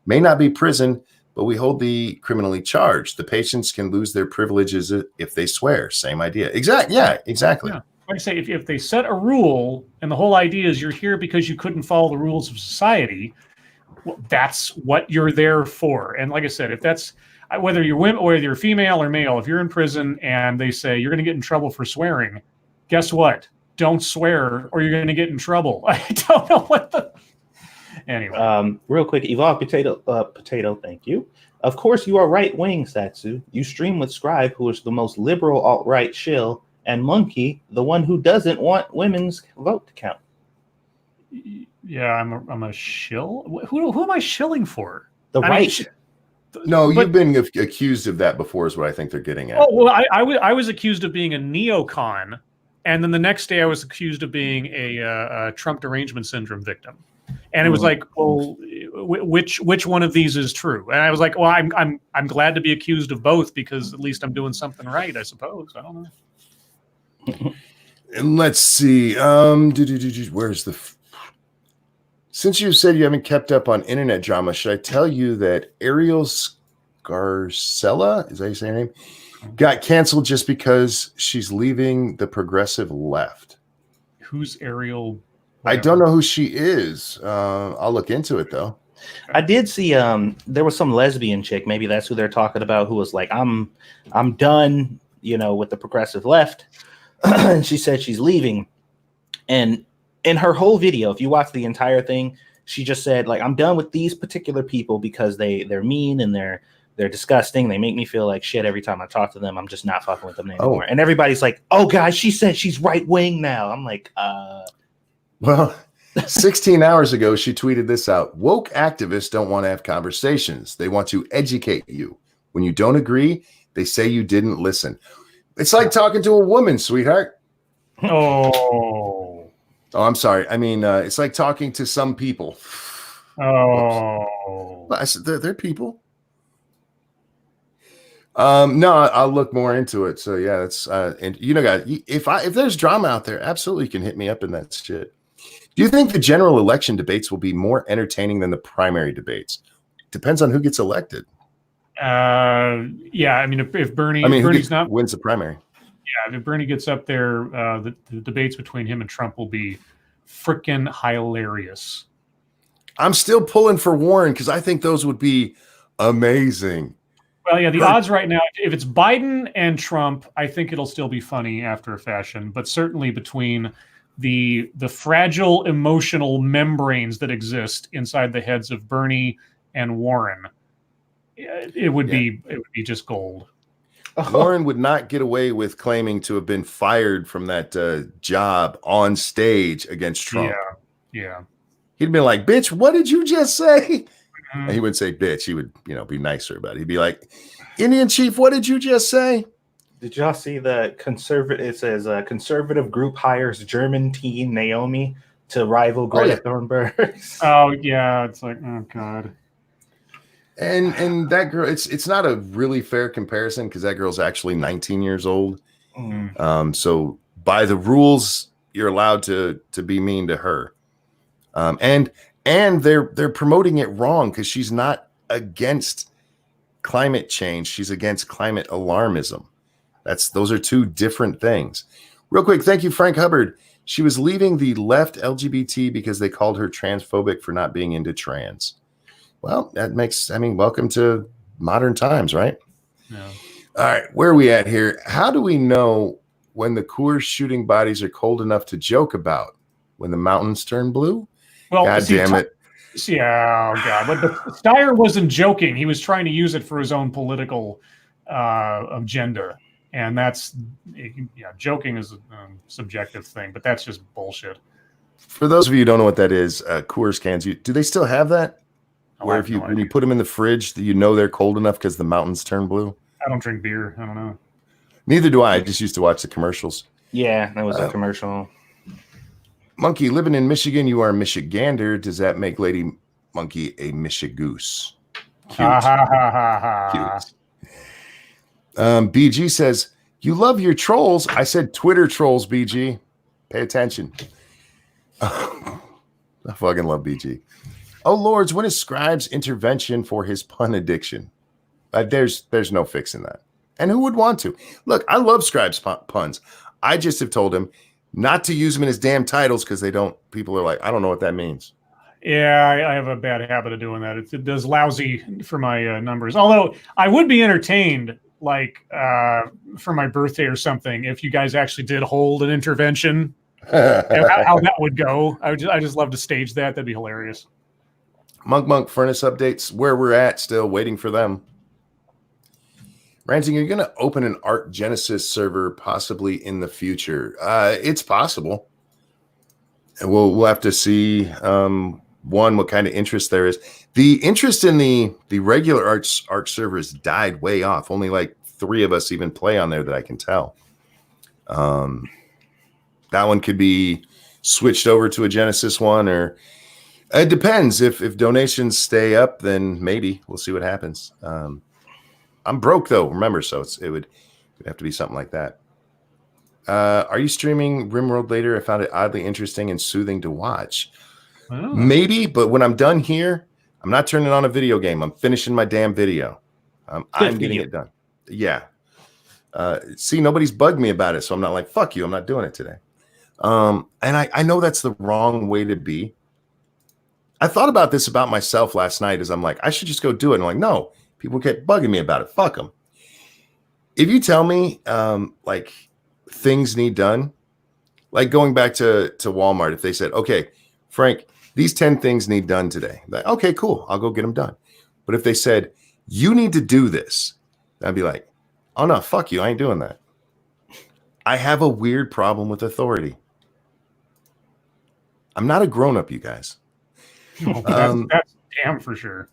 May not be prison, but we hold the criminally charged. The patients can lose their privileges if they swear. Same idea. Exactly. Yeah, exactly. Yeah. Like I say, if they set a rule and the whole idea is you're here because you couldn't follow the rules of society, well, that's what you're there for. And like I said, if that's whether you're women, whether you're female or male, if you're in prison and they say you're going to get in trouble for swearing, guess what? Don't swear or you're going to get in trouble. I don't know what the... Anyway. Real quick, Evolved Potato, thank you. Of course, you are right-wing, Satsu. You stream with Scribe, who is the most liberal alt-right shill, and Monkey, the one who doesn't want women's vote to count. Yeah, I'm a shill. Who am I shilling for? The right. You've been accused of that before is what I think they're getting at. Oh, well, I was accused of being a neocon, and then the next day I was accused of being a Trump derangement syndrome victim. And it was like, well, which one of these is true? And I was like, well, I'm glad to be accused of both because at least I'm doing something right, I suppose. I don't know. And let's see. Where's the? Since you said you haven't kept up on internet drama, should I tell you that Ariel Scarcella, is that you say her name, got canceled just because she's leaving the progressive left? Who's Ariel? I don't know who she is. I'll look into it though. I did see there was some lesbian chick, maybe that's who they're talking about, who was like, I'm done, with the progressive left. And she said she's leaving. And in her whole video, if you watch the entire thing, she just said, like, I'm done with these particular people because they're mean and they're disgusting. They make me feel like shit every time I talk to them. I'm just not fucking with them anymore. And everybody's like, oh, guys, she said she's right wing now. I'm like, Well, 16 hours ago, she tweeted this out. Woke activists don't want to have conversations. They want to educate you. When you don't agree, they say you didn't listen. It's like talking to a woman, sweetheart. Oh, I'm sorry. I mean, it's like talking to some people. Oh, I said they're people. No, I'll look more into it. So yeah, that's and guys, if there's drama out there, absolutely you can hit me up in that shit. Do you think the general election debates will be more entertaining than the primary debates? Depends on who gets elected. Yeah. I mean, if Bernie's not wins the primary. Yeah, if Bernie gets up there, the debates between him and Trump will be freaking hilarious. I'm still pulling for Warren because I think those would be amazing. Well, yeah, the odds right now, if it's Biden and Trump, I think it'll still be funny after a fashion, but certainly between the fragile emotional membranes that exist inside the heads of Bernie and Warren, it would be just gold. Warren would not get away with claiming to have been fired from that job on stage against Trump. Yeah. He'd been like, bitch, what did you just say? And he wouldn't say bitch. He would, be nicer about it. He'd be like, Indian chief, what did you just say? Did y'all see the conservative? It says a conservative group hires German teen Naomi to rival Greta Thunberg. Oh yeah, it's like, oh god. And that girl, it's not a really fair comparison because that girl's actually 19 years old. So by the rules, you're allowed to be mean to her. And they're promoting it wrong because she's not against climate change. She's against climate alarmism. Those are two different things. Real quick, thank you, Frank Hubbard. She was leaving the left LGBT because they called her transphobic for not being into trans. Well, welcome to modern times, right? Yeah. All right, where are we at here? How do we know when the Coors shooting bodies are cold enough to joke about? When the mountains turn blue? Well, God damn it. Yeah, oh God. But Steyer wasn't joking. He was trying to use it for his own political agenda. And joking is a subjective thing, but that's just bullshit. For those of you who don't know what that is, Coors cans, do they still have that? Where when you put them in the fridge, they're cold enough because the mountains turn blue? I don't drink beer. I don't know. Neither do I. I just used to watch the commercials. Yeah, that was a commercial. Monkey, living in Michigan, you are a Michigander. Does that make Lady Monkey a Michigoose? Cute. Cute. BG says, you love your trolls. I said Twitter trolls, BG. Pay attention. I fucking love BG. Oh, Lords, when is Scribe's intervention for his pun addiction? There's no fixing that. And who would want to? Look, I love Scribe's puns. I just have told him not to use them in his damn titles because people are like, I don't know what that means. Yeah, I have a bad habit of doing that. It does lousy for my numbers. Although I would be entertained, for my birthday or something, if you guys actually did hold an intervention, how that would go. I just love to stage that. That'd be hilarious. Monk furnace updates, where we're at, still waiting for them. Ranting, you're going to open an Arc Genesis server possibly in the future. It's possible. And we'll have to see, what kind of interest there is. The interest in the regular Arc servers died way off. Only like 3 of us even play on there that I can tell. That one could be switched over to a Genesis one, or it depends. If donations stay up, then maybe we'll see what happens. I'm broke though, remember, so it would have to be something like that. Are you streaming RimWorld later? I found it oddly interesting and soothing to watch. Oh. Maybe, but when I'm done here, I'm not turning on a video game. I'm finishing my damn video. I'm getting it done. Yeah. See, nobody's bugged me about it, so I'm not like, fuck you, I'm not doing it today. And I know that's the wrong way to be. I thought about this about myself last night as I'm like, I should just go do it. And I'm like, no, people kept bugging me about it. Fuck them. If you tell me like things need done, like going back to Walmart, if they said, okay, Frank, these 10 things need done today. Like, okay, cool. I'll go get them done. But if they said, you need to do this, I'd be like, oh no, fuck you. I ain't doing that. I have a weird problem with authority. I'm not a grown-up, you guys. Oh, that's damn for sure.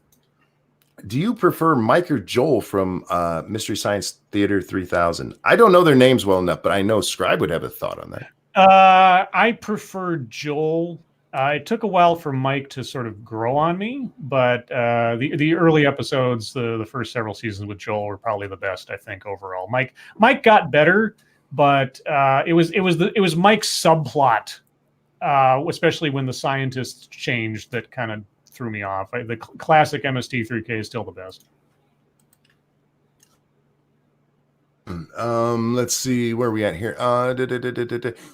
Do you prefer Mike or Joel from Mystery Science Theater 3000? I don't know their names well enough, but I know Scribe would have a thought on that. I prefer Joel. It took a while for Mike to sort of grow on me, but the early episodes, the first several seasons with Joel were probably the best, I think, overall. Mike got better, but it was Mike's subplot, especially when the scientists changed, that kind of threw me off. The classic MST3K is still the best. Let's see where are we at here.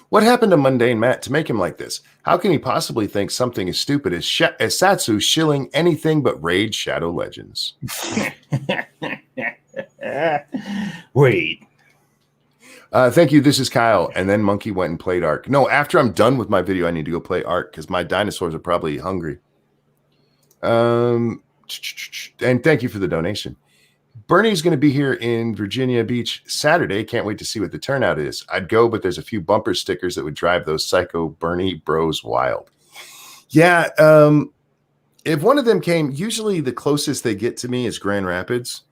What happened to Mundane Matt to make him like this? How can he possibly think something as stupid as Satsu shilling anything but Raid Shadow Legends? Wait. Thank you. This is Kyle. And then Monkey went and played Ark. No, after I'm done with my video, I need to go play Ark because my dinosaurs are probably hungry. And thank you for the donation. Bernie's going to be here in Virginia Beach Saturday. Can't wait to see what the turnout is. I'd go, but there's a few bumper stickers that would drive those psycho Bernie bros wild. Yeah. If one of them came, usually the closest they get to me is Grand Rapids.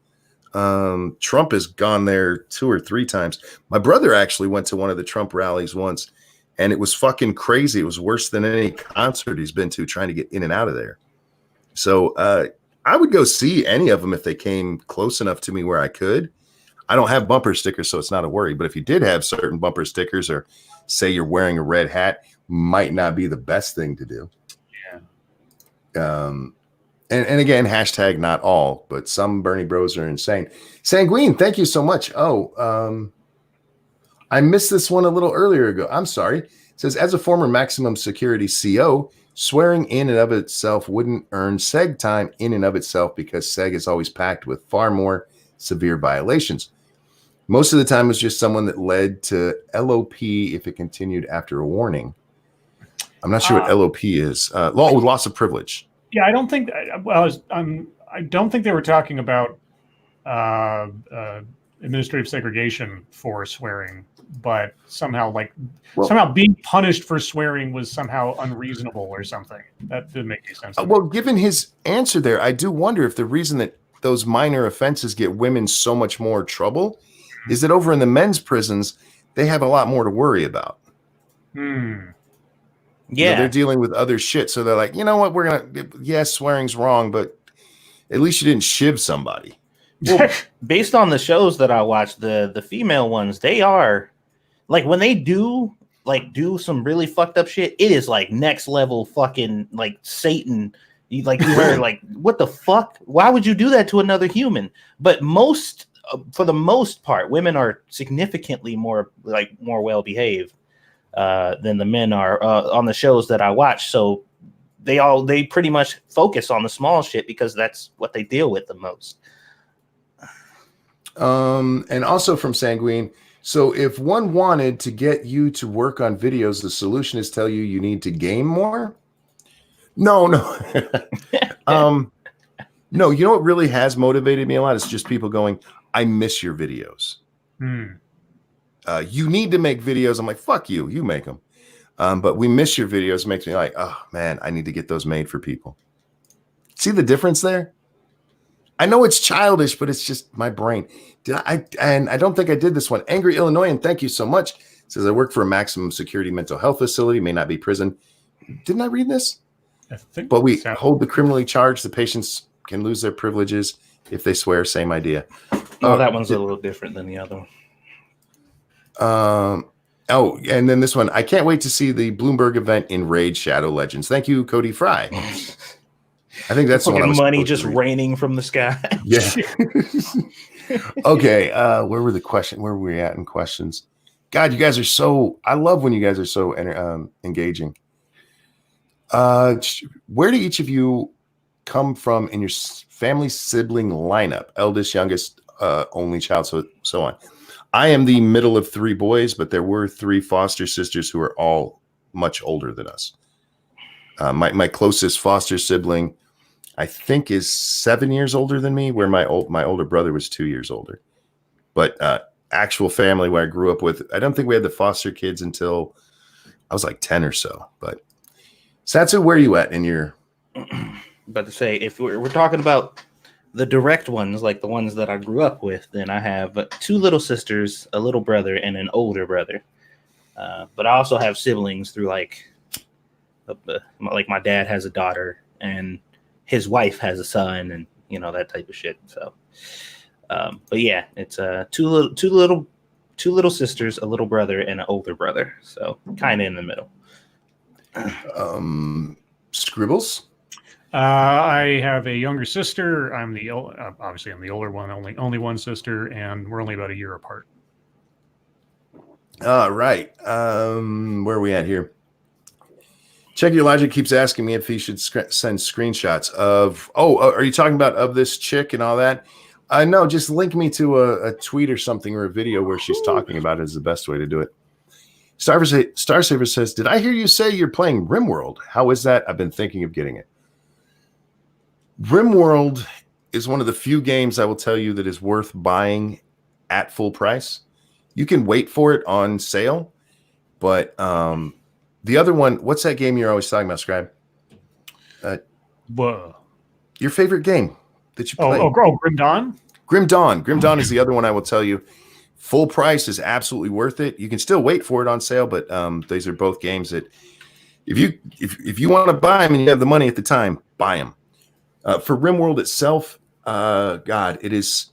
Trump has gone there 2 or 3 times. My brother actually went to one of the Trump rallies once, and it was fucking crazy. It was worse than any concert he's been to trying to get in and out of there. So I would go see any of them if they came close enough to me where I could. I don't have bumper stickers, so it's not a worry. But if you did have certain bumper stickers, or say you're wearing a red hat, might not be the best thing to do. Yeah. And again, hashtag not all, but some Bernie bros are insane. Sanguine, thank you so much. Oh, I missed this one a little earlier ago. I'm sorry. It says, as a former maximum security CO, swearing in and of itself wouldn't earn SEG time in and of itself because SEG is always packed with far more severe violations. Most of the time, it was just someone that led to LOP if it continued after a warning. I'm not sure what LOP is. Loss of privilege. Yeah, I don't think. I don't think they were talking about administrative segregation for swearing, but somehow somehow being punished for swearing was somehow unreasonable or something. That didn't make any sense. Well, given his answer there, I do wonder if the reason that those minor offenses get women so much more trouble is that over in the men's prisons, they have a lot more to worry about. Yeah, they're dealing with other shit. So they're like, you know what? Yes, swearing's wrong, but at least you didn't shiv somebody. Well, based on the shows that I watch, the female ones, they are like, when they do some really fucked up shit, it is like next level fucking like Satan. You heard like, what the fuck? Why would you do that to another human? But for the most part, women are significantly more well behaved than the men are on the shows that I watch. So they pretty much focus on the small shit because that's what they deal with the most. And also from Sanguine, so if one wanted to get you to work on videos, the solution is tell you need to game more? No. No, you know what really has motivated me a lot? It's just people going, I miss your videos. You need to make videos. I'm like, fuck you. You make them. But we miss your videos. It makes me like, oh, man, I need to get those made for people. See the difference there? I know it's childish, but it's just my brain. And I don't think I did this one. Angry Illinoisan, thank you so much. Says, I work for a maximum security mental health facility, may not be prison. Didn't I read this? I think but we hold the criminally charged. The patients can lose their privileges if they swear. Same idea. Oh, that one's a little different than the other one. And then this one. I can't wait to see the Bloomberg event in Raid Shadow Legends. Thank you, Cody Fry. I think that's the one. Money just raining from the sky. Yeah. Okay. Where were we at in questions? God, you guys are so. I love when you guys are so engaging. Where do each of you come from in your family sibling lineup? Eldest, youngest, only child, so on. I am the middle of three boys, but there were three foster sisters who are all much older than us. My closest foster sibling, I think, is 7 years older than me, where my older brother was 2 years older. But actual family where I grew up with, I don't think we had the foster kids until I was like 10 or so. But Satsu, where are you at in your... About to say, if we're talking about the direct ones, like the ones that I grew up with, then I have two little sisters, a little brother, and an older brother. But I also have siblings through like my dad has a daughter and his wife has a son, and that type of shit. So, but yeah, it's two little sisters, a little brother, and an older brother. So kind of in the middle. Scribbles. I have a younger sister. Obviously I'm the older one, only one sister, and we're only about a year apart. Right. Where are we at here? Check Your Logic keeps asking me if he should send screenshots of. Are you talking about of this chick and all that? No, just link me to a tweet or something, or a video where she's talking about it is the best way to do it. Starsaver says, "Did I hear you say you're playing RimWorld? How is that? I've been thinking of getting it." RimWorld is one of the few games I will tell you that is worth buying at full price. You can wait for it on sale, but the other one, what's that game you're always talking about, Scribe? Your favorite game that you play? Grim Dawn? Grim Dawn. Grim Dawn is the other one I will tell you. Full price is absolutely worth it. You can still wait for it on sale, but these are both games that if you want to buy them and you have the money at the time, buy them. For RimWorld itself, God, it is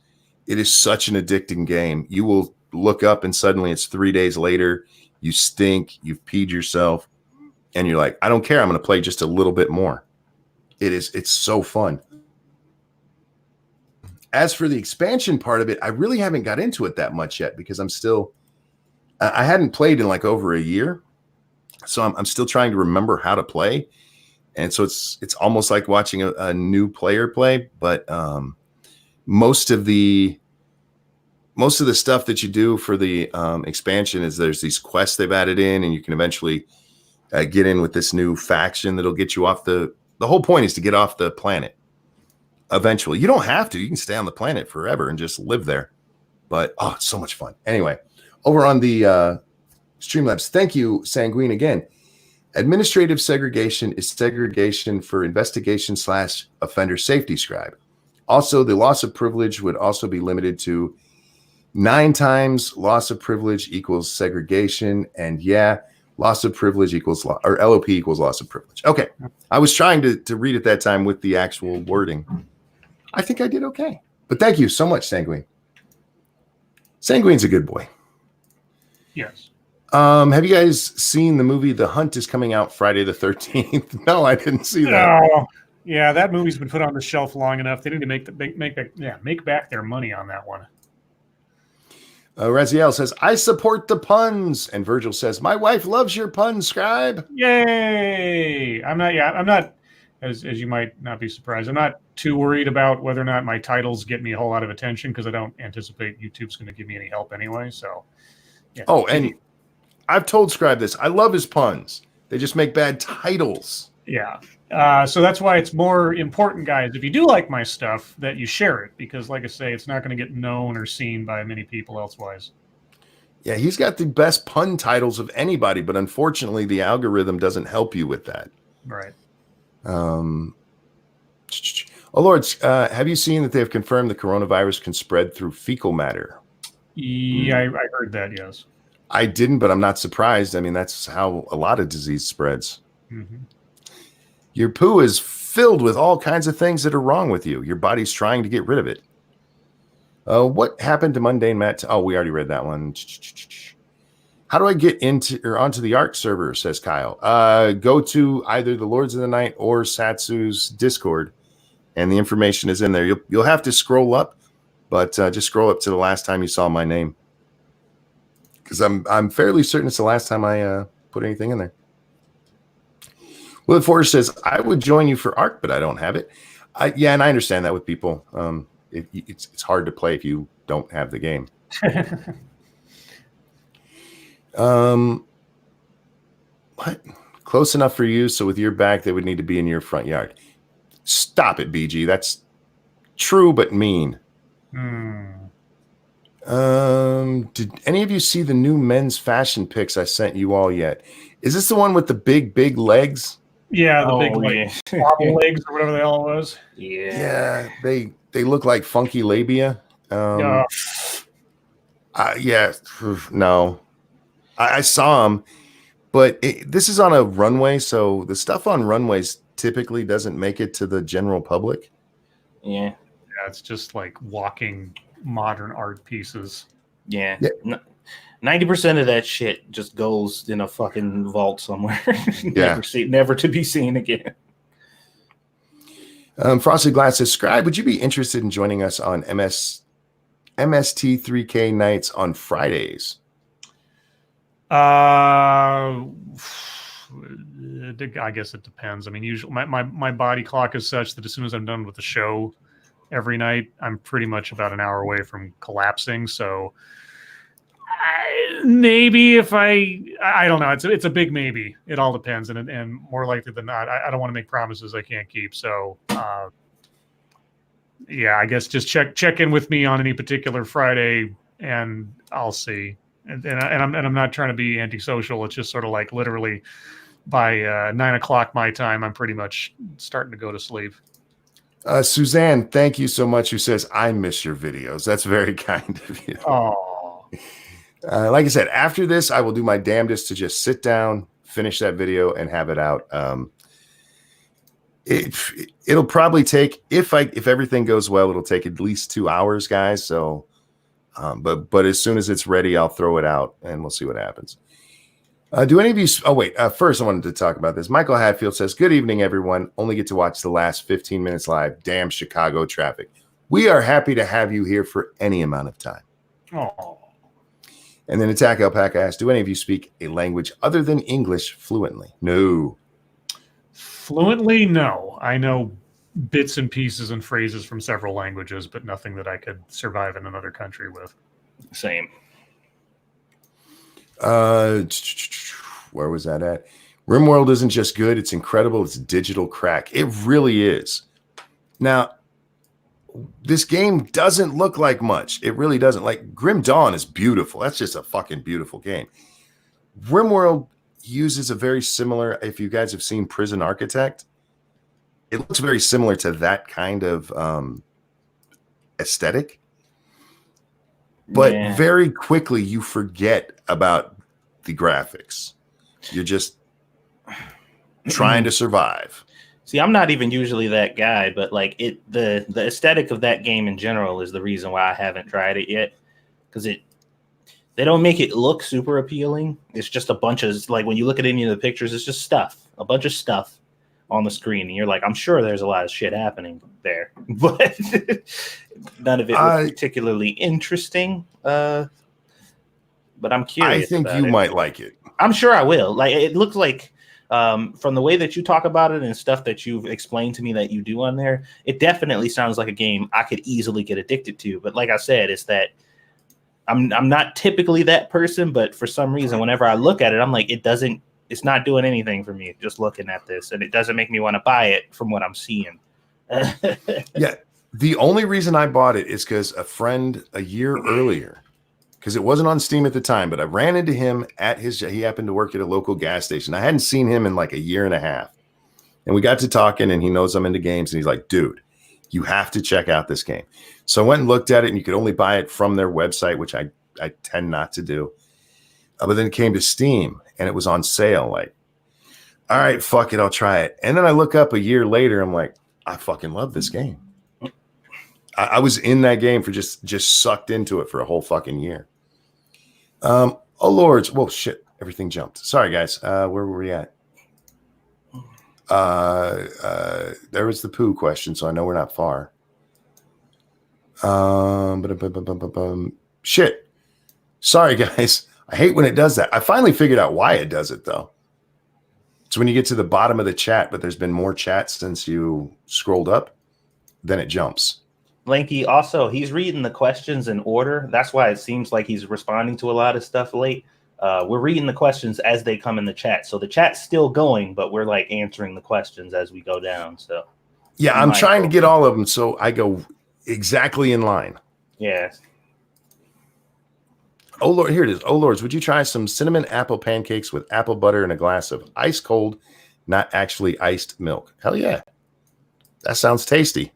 such an addicting game. You will look up and suddenly it's 3 days later. You stink. You've peed yourself, and you're like, I don't care. I'm going to play just a little bit more. It's so fun. As for the expansion part of it, I really haven't got into it that much yet because I hadn't played in like over a year, so I'm still trying to remember how to play. And so it's almost like watching a new player play, but most of the stuff that you do for the expansion is there's these quests they've added in, and you can eventually get in with this new faction that'll get you off the whole point is to get off the planet. Eventually, you don't have to. You can stay on the planet forever and just live there. But it's so much fun. Anyway, over on the Streamlabs, thank you, Sanguine, again. Administrative segregation is segregation for investigation/offender safety, Scribe. Also, the loss of privilege would also be limited to 9 times loss of privilege equals segregation. And loss of privilege equals or LOP equals loss of privilege. Okay. I was trying to read at that time with the actual wording. I think I did okay. But thank you so much, Sanguine. Sanguine's a good boy. Yes. Have you guys seen the movie The Hunt is coming out Friday the 13th? No, I didn't see that. Oh, yeah, that movie's been put on the shelf long enough. They need to make back their money on that one. Raziel says, I support the puns. And Virgil says, my wife loves your puns, Scribe. Yay! I'm not, as you might not be surprised, I'm not too worried about whether or not my titles get me a whole lot of attention because I don't anticipate YouTube's going to give me any help anyway. So, yeah. Oh, and I've told Scribe this. I love his puns. They just make bad titles. Yeah. So that's why it's more important, guys, if you do like my stuff, that you share it. Because, like I say, it's not going to get known or seen by many people elsewise. Yeah, he's got the best pun titles of anybody, but unfortunately, the algorithm doesn't help you with that. Right. Oh, Lord, have you seen that they have confirmed the coronavirus can spread through fecal matter? Yeah, I heard that, yes. I didn't, but I'm not surprised. I mean, that's how a lot of disease spreads. Mm-hmm. Your poo is filled with all kinds of things that are wrong with you. Your body's trying to get rid of it. What happened to Mundane Matt? Oh, we already read that one. How do I get into or onto the Arc server, says Kyle. Go to either the Lords of the Night or Satsu's Discord, and the information is in there. You'll have to scroll up, but just scroll up to the last time you saw my name. Because I'm fairly certain it's the last time I put anything in there. Will Forrest says, I would join you for Ark, but I don't have it. Yeah, and I understand that with people. It's hard to play if you don't have the game. What? Close enough for you, so with your back, they would need to be in your front yard. Stop it, BG. That's true, but mean. Did any of you see the new men's fashion pics I sent you all yet? Is this the one with the big legs? Yeah, the big wobble legs or whatever the hell it was. Yeah, they look like funky labia. Yeah, no, I saw them, but this is on a runway, so the stuff on runways typically doesn't make it to the general public. Yeah, it's just like walking modern art pieces. Yeah. 90% of that shit just goes in a fucking vault somewhere. Never to be seen again. Frosted Glass says, Scribe, would you be interested in joining us on MST3K nights on Fridays? I guess it depends. I mean, usually my body clock is such that as soon as I'm done with the show every night, I'm pretty much about an hour away from collapsing. So maybe if I don't know. It's a big maybe. It all depends, and more likely than not, I don't want to make promises I can't keep. So yeah, I guess just check in with me on any particular Friday, and I'll see. And I'm not trying to be antisocial. It's just sort of like literally by 9:00 my time, I'm pretty much starting to go to sleep. Suzanne, thank you so much. Who says, I miss your videos. That's very kind of you. Oh, like I said, after this, I will do my damnedest to just sit down, finish that video, and have it out. It'll probably take, if everything goes well, it'll take at least 2 hours, guys. So, but as soon as it's ready, I'll throw it out and we'll see what happens. Do any of you? Oh, wait. First, I wanted to talk about this. Michael Hatfield says, good evening, everyone. Only get to watch the last 15 minutes live. Damn Chicago traffic. We are happy to have you here for any amount of time. Oh. And then Attack Alpaca asks, do any of you speak a language other than English fluently? No. Fluently, no. I know bits and pieces and phrases from several languages, but nothing that I could survive in another country with. Same. Where was that at? RimWorld isn't just good, it's incredible. It's digital crack. It really is. Now, this game doesn't look like much. It really doesn't. Like, Grim Dawn is beautiful. That's just a fucking beautiful game. RimWorld uses a very similar, if you guys have seen Prison Architect, it looks very similar to that kind of aesthetic. But very quickly you forget about the graphics. You're just trying to survive. See, I'm not even usually that guy, but like the aesthetic of that game in general is the reason why I haven't tried it yet. Because they don't make it look super appealing. It's just a bunch of, like, when you look at any of the pictures, it's just a bunch of stuff on the screen, and you're like, I'm sure there's a lot of shit happening there, but none of it was particularly interesting. But I'm curious. I think you might like it. I'm sure I will. Like, it looks like from the way that you talk about it and stuff that you've explained to me that you do on there, it definitely sounds like a game I could easily get addicted to. But like I said, it's that I'm not typically that person, but for some reason, whenever I look at it, I'm like, it's not doing anything for me just looking at this, and it doesn't make me want to buy it from what I'm seeing. Yeah. The only reason I bought it is because a friend a year earlier, because it wasn't on Steam at the time, but I ran into him he happened to work at a local gas station. I hadn't seen him in like a year and a half. And we got to talking, and he knows I'm into games, and he's like, dude, you have to check out this game. So I went and looked at it, and you could only buy it from their website, which I tend not to do. But then it came to Steam, and it was on sale. Like, all right, fuck it, I'll try it. And then I look up a year later, I'm like, I fucking love this game. I was in that game for just sucked into it for a whole fucking year. Oh lords, whoa, shit, everything jumped. Sorry guys, where were we at? There was the poo question, so I know we're not far. Shit. Sorry guys. I hate when it does that. I finally figured out why it does it though. So when you get to the bottom of the chat, but there's been more chat since you scrolled up, then it jumps. Lanky, also, he's reading the questions in order. That's why it seems like he's responding to a lot of stuff late. We're reading the questions as they come in the chat. So the chat's still going, but we're like answering the questions as we go down. So yeah, I'm trying to get all of them so I go exactly in line. Yes. Oh, Lord, here it is. Oh, Lords, would you try some cinnamon apple pancakes with apple butter and a glass of ice cold, not actually iced milk? Hell yeah. That sounds tasty.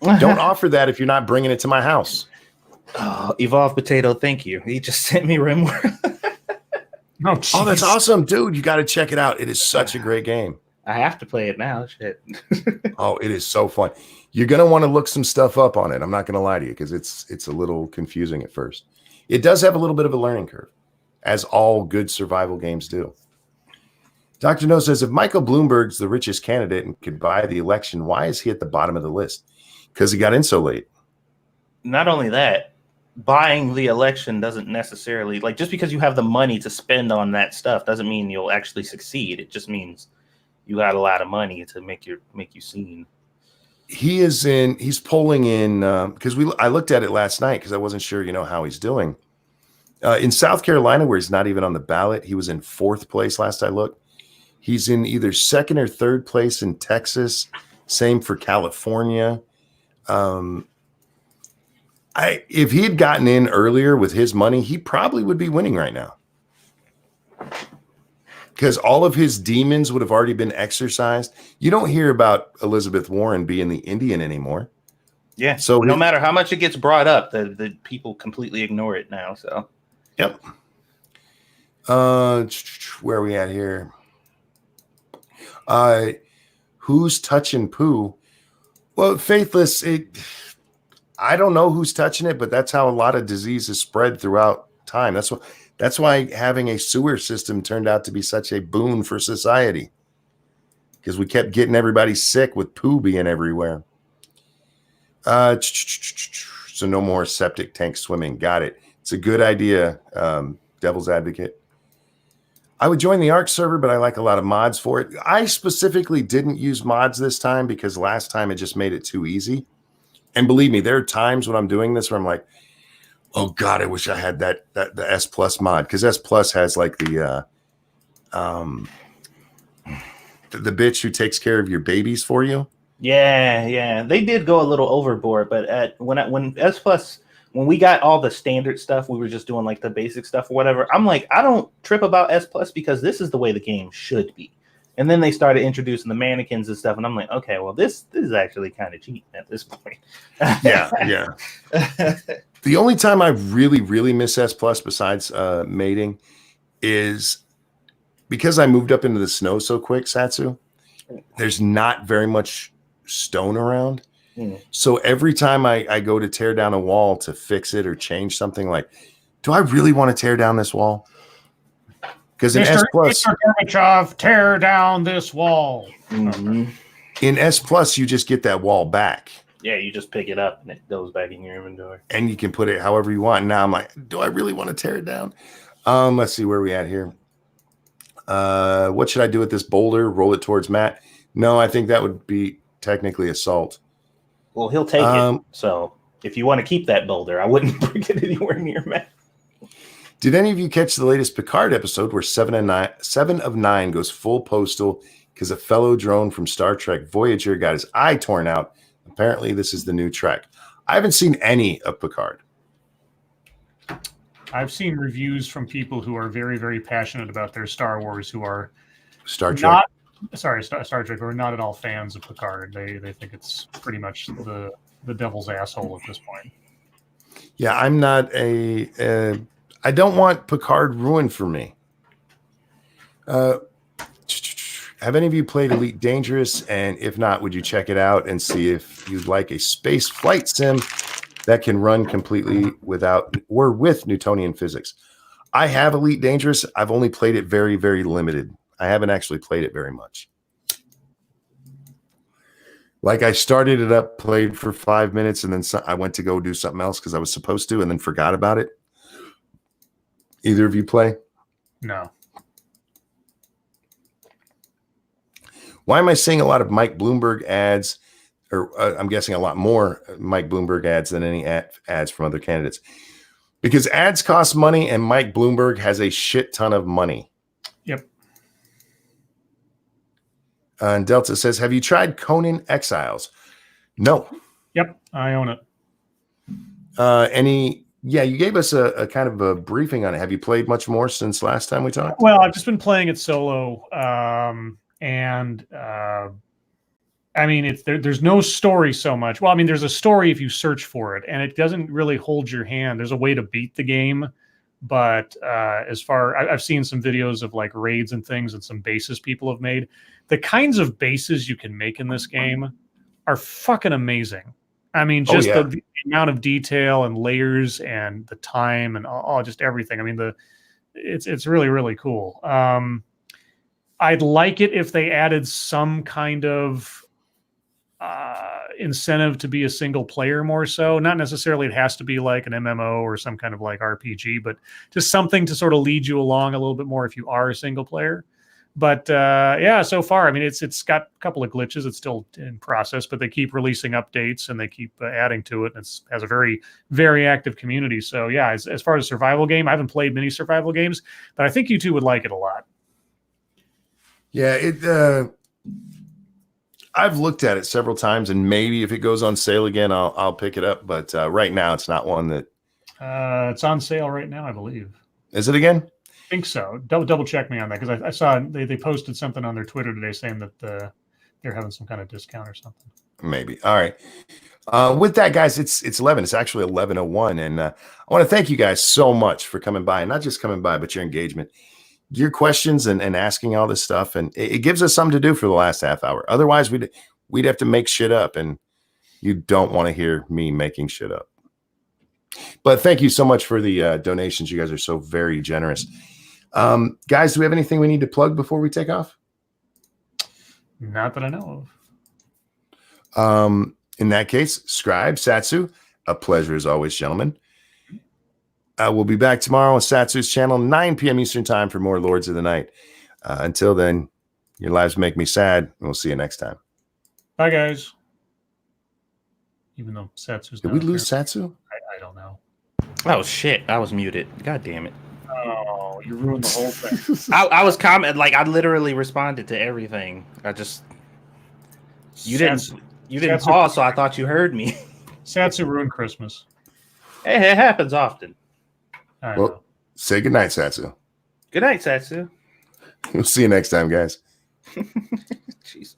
Don't offer that if you're not bringing it to my house. Oh, Evolved Potato, thank you. He just sent me Rimworld. Oh, that's awesome, dude. You got to check it out. It is such a great game. I have to play it now. Shit. Oh, it is so fun. You're going to want to look some stuff up on it. I'm not going to lie to you because it's a little confusing at first. It does have a little bit of a learning curve, as all good survival games do. Dr. No says, if Michael Bloomberg's the richest candidate and could buy the election, why is he at the bottom of the list? Because he got in so late. Not only that, buying the election doesn't necessarily, like, just because you have the money to spend on that stuff doesn't mean you'll actually succeed. It just means you got a lot of money to make you seen. He's polling in because I looked at it last night because I wasn't sure, how he's doing. In South Carolina, where he's not even on the ballot, he was in 4th place last I looked. He's in either 2nd or 3rd place in Texas. Same for California. If he had gotten in earlier with his money, he probably would be winning right now. Because all of his demons would have already been exercised. You don't hear about Elizabeth Warren being the Indian anymore. Yeah. So no matter how much it gets brought up, the people completely ignore it now. So. Yep. Where are we at here? Who's touching poo? Well, Faithless, I don't know who's touching it, but that's how a lot of diseases spread throughout time. That's why having a sewer system turned out to be such a boon for society, because we kept getting everybody sick with poo being everywhere. So no more septic tank swimming. Got it. It's a good idea, Devil's Advocate. I would join the ARC server, but I like a lot of mods for it. I specifically didn't use mods this time because last time it just made it too easy. And believe me, there are times when I'm doing this where I'm like, oh God, I wish I had the S Plus mod, because S Plus has like the bitch who takes care of your babies for you. Yeah, they did go a little overboard, but when S Plus, when we got all the standard stuff, we were just doing like the basic stuff or whatever. I'm like, I don't trip about S Plus because this is the way the game should be. And then they started introducing the mannequins and stuff, and I'm like, okay, well, this is actually kind of cheating at this point. Yeah. The only time I really, really miss S Plus besides mating is because I moved up into the snow so quick, Satsu. There's not very much stone around. So every time I go to tear down a wall to fix it or change something, like, do I really want to tear down this wall? Because in S Plus, Mr. Gorbachev, tear down this wall. Mm-hmm. In S Plus, you just get that wall back. Yeah, you just pick it up and it goes back in your inventory. And you can put it however you want. Now I'm like, do I really want to tear it down? Let's see where we at here. What should I do with this boulder? Roll it towards Matt? No, I think that would be technically assault. Well, he'll take it. So if you want to keep that boulder, I wouldn't bring it anywhere near Matt. Did any of you catch the latest Picard episode where 7 of 9 goes full postal because a fellow drone from Star Trek Voyager got his eye torn out? Apparently, this is the new Trek. I haven't seen any of Picard. I've seen reviews from people who are very, very passionate about their Star Wars, who are Star Trek, who are not at all fans of Picard. They think it's pretty much the devil's asshole at this point. Yeah, I'm not I don't want Picard ruined for me. Have any of you played Elite Dangerous? And if not, would you check it out and see if you'd like a space flight sim that can run completely without or with Newtonian physics? I have Elite Dangerous. I've only played it very, very limited. I haven't actually played it very much. Like, I started it up, played for 5 minutes, and then I went to go do something else because I was supposed to, and then forgot about it. Either of you play? No. Why am I seeing a lot of Mike Bloomberg ads, or I'm guessing a lot more Mike Bloomberg ads than any ads from other candidates? Because ads cost money, and Mike Bloomberg has a shit ton of money. Yep. And Delta says, have you tried Conan Exiles? No. Yep, I own it. Yeah, you gave us a kind of a briefing on it. Have you played much more since last time we talked? Well, I've just been playing it solo, I mean, there's no story so much. Well, I mean, there's a story if you search for it, and it doesn't really hold your hand. There's a way to beat the game, but I've seen some videos of like raids and things and some bases people have made. The kinds of bases you can make in this game are fucking amazing. I mean, just the amount of detail and layers and the time and all just everything. I mean, it's really, really cool. I'd like it if they added some kind of incentive to be a single player more so. Not necessarily it has to be like an MMO or some kind of like RPG, but just something to sort of lead you along a little bit more if you are a single player. But yeah, so far, I mean, it's got a couple of glitches. It's still in process, but they keep releasing updates and they keep adding to it. And it has a very, very active community. So yeah, as far as survival game, I haven't played many survival games, but I think you two would like it a lot. Yeah, I've looked at it several times, and maybe if it goes on sale again, I'll pick it up. But right now, it's not one that. It's on sale right now, I believe. Is it again? I think so. Double check me on that, because I saw they posted something on their Twitter today saying that they're having some kind of discount or something. Maybe. All right. With that, guys, it's 11. It's actually 11:01, and I want to thank you guys so much for coming by, and not just coming by, but your engagement, your questions, and asking all this stuff, and it gives us something to do for the last half hour. Otherwise, we'd have to make shit up, and you don't want to hear me making shit up. But thank you so much for the donations. You guys are so very generous. Guys, do we have anything we need to plug before we take off? Not that I know of. In that case, Scribe, Satsu, a pleasure as always, gentlemen. We'll be back tomorrow on Satsu's channel, 9 p.m. Eastern time for more Lords of the Night. Until then, your lives make me sad, and we'll see you next time. Bye, guys. Even though Satsu's Did we lose Satsu? I don't know. Oh shit! I was muted. God damn it! Oh, you ruined the whole thing. I was like I literally responded to everything. You didn't pause, so I thought you heard me. Satsu ruined Christmas. Hey, it happens often. Well, say goodnight, Satsu. Good night, Satsu. We'll see you next time, guys. Jeez.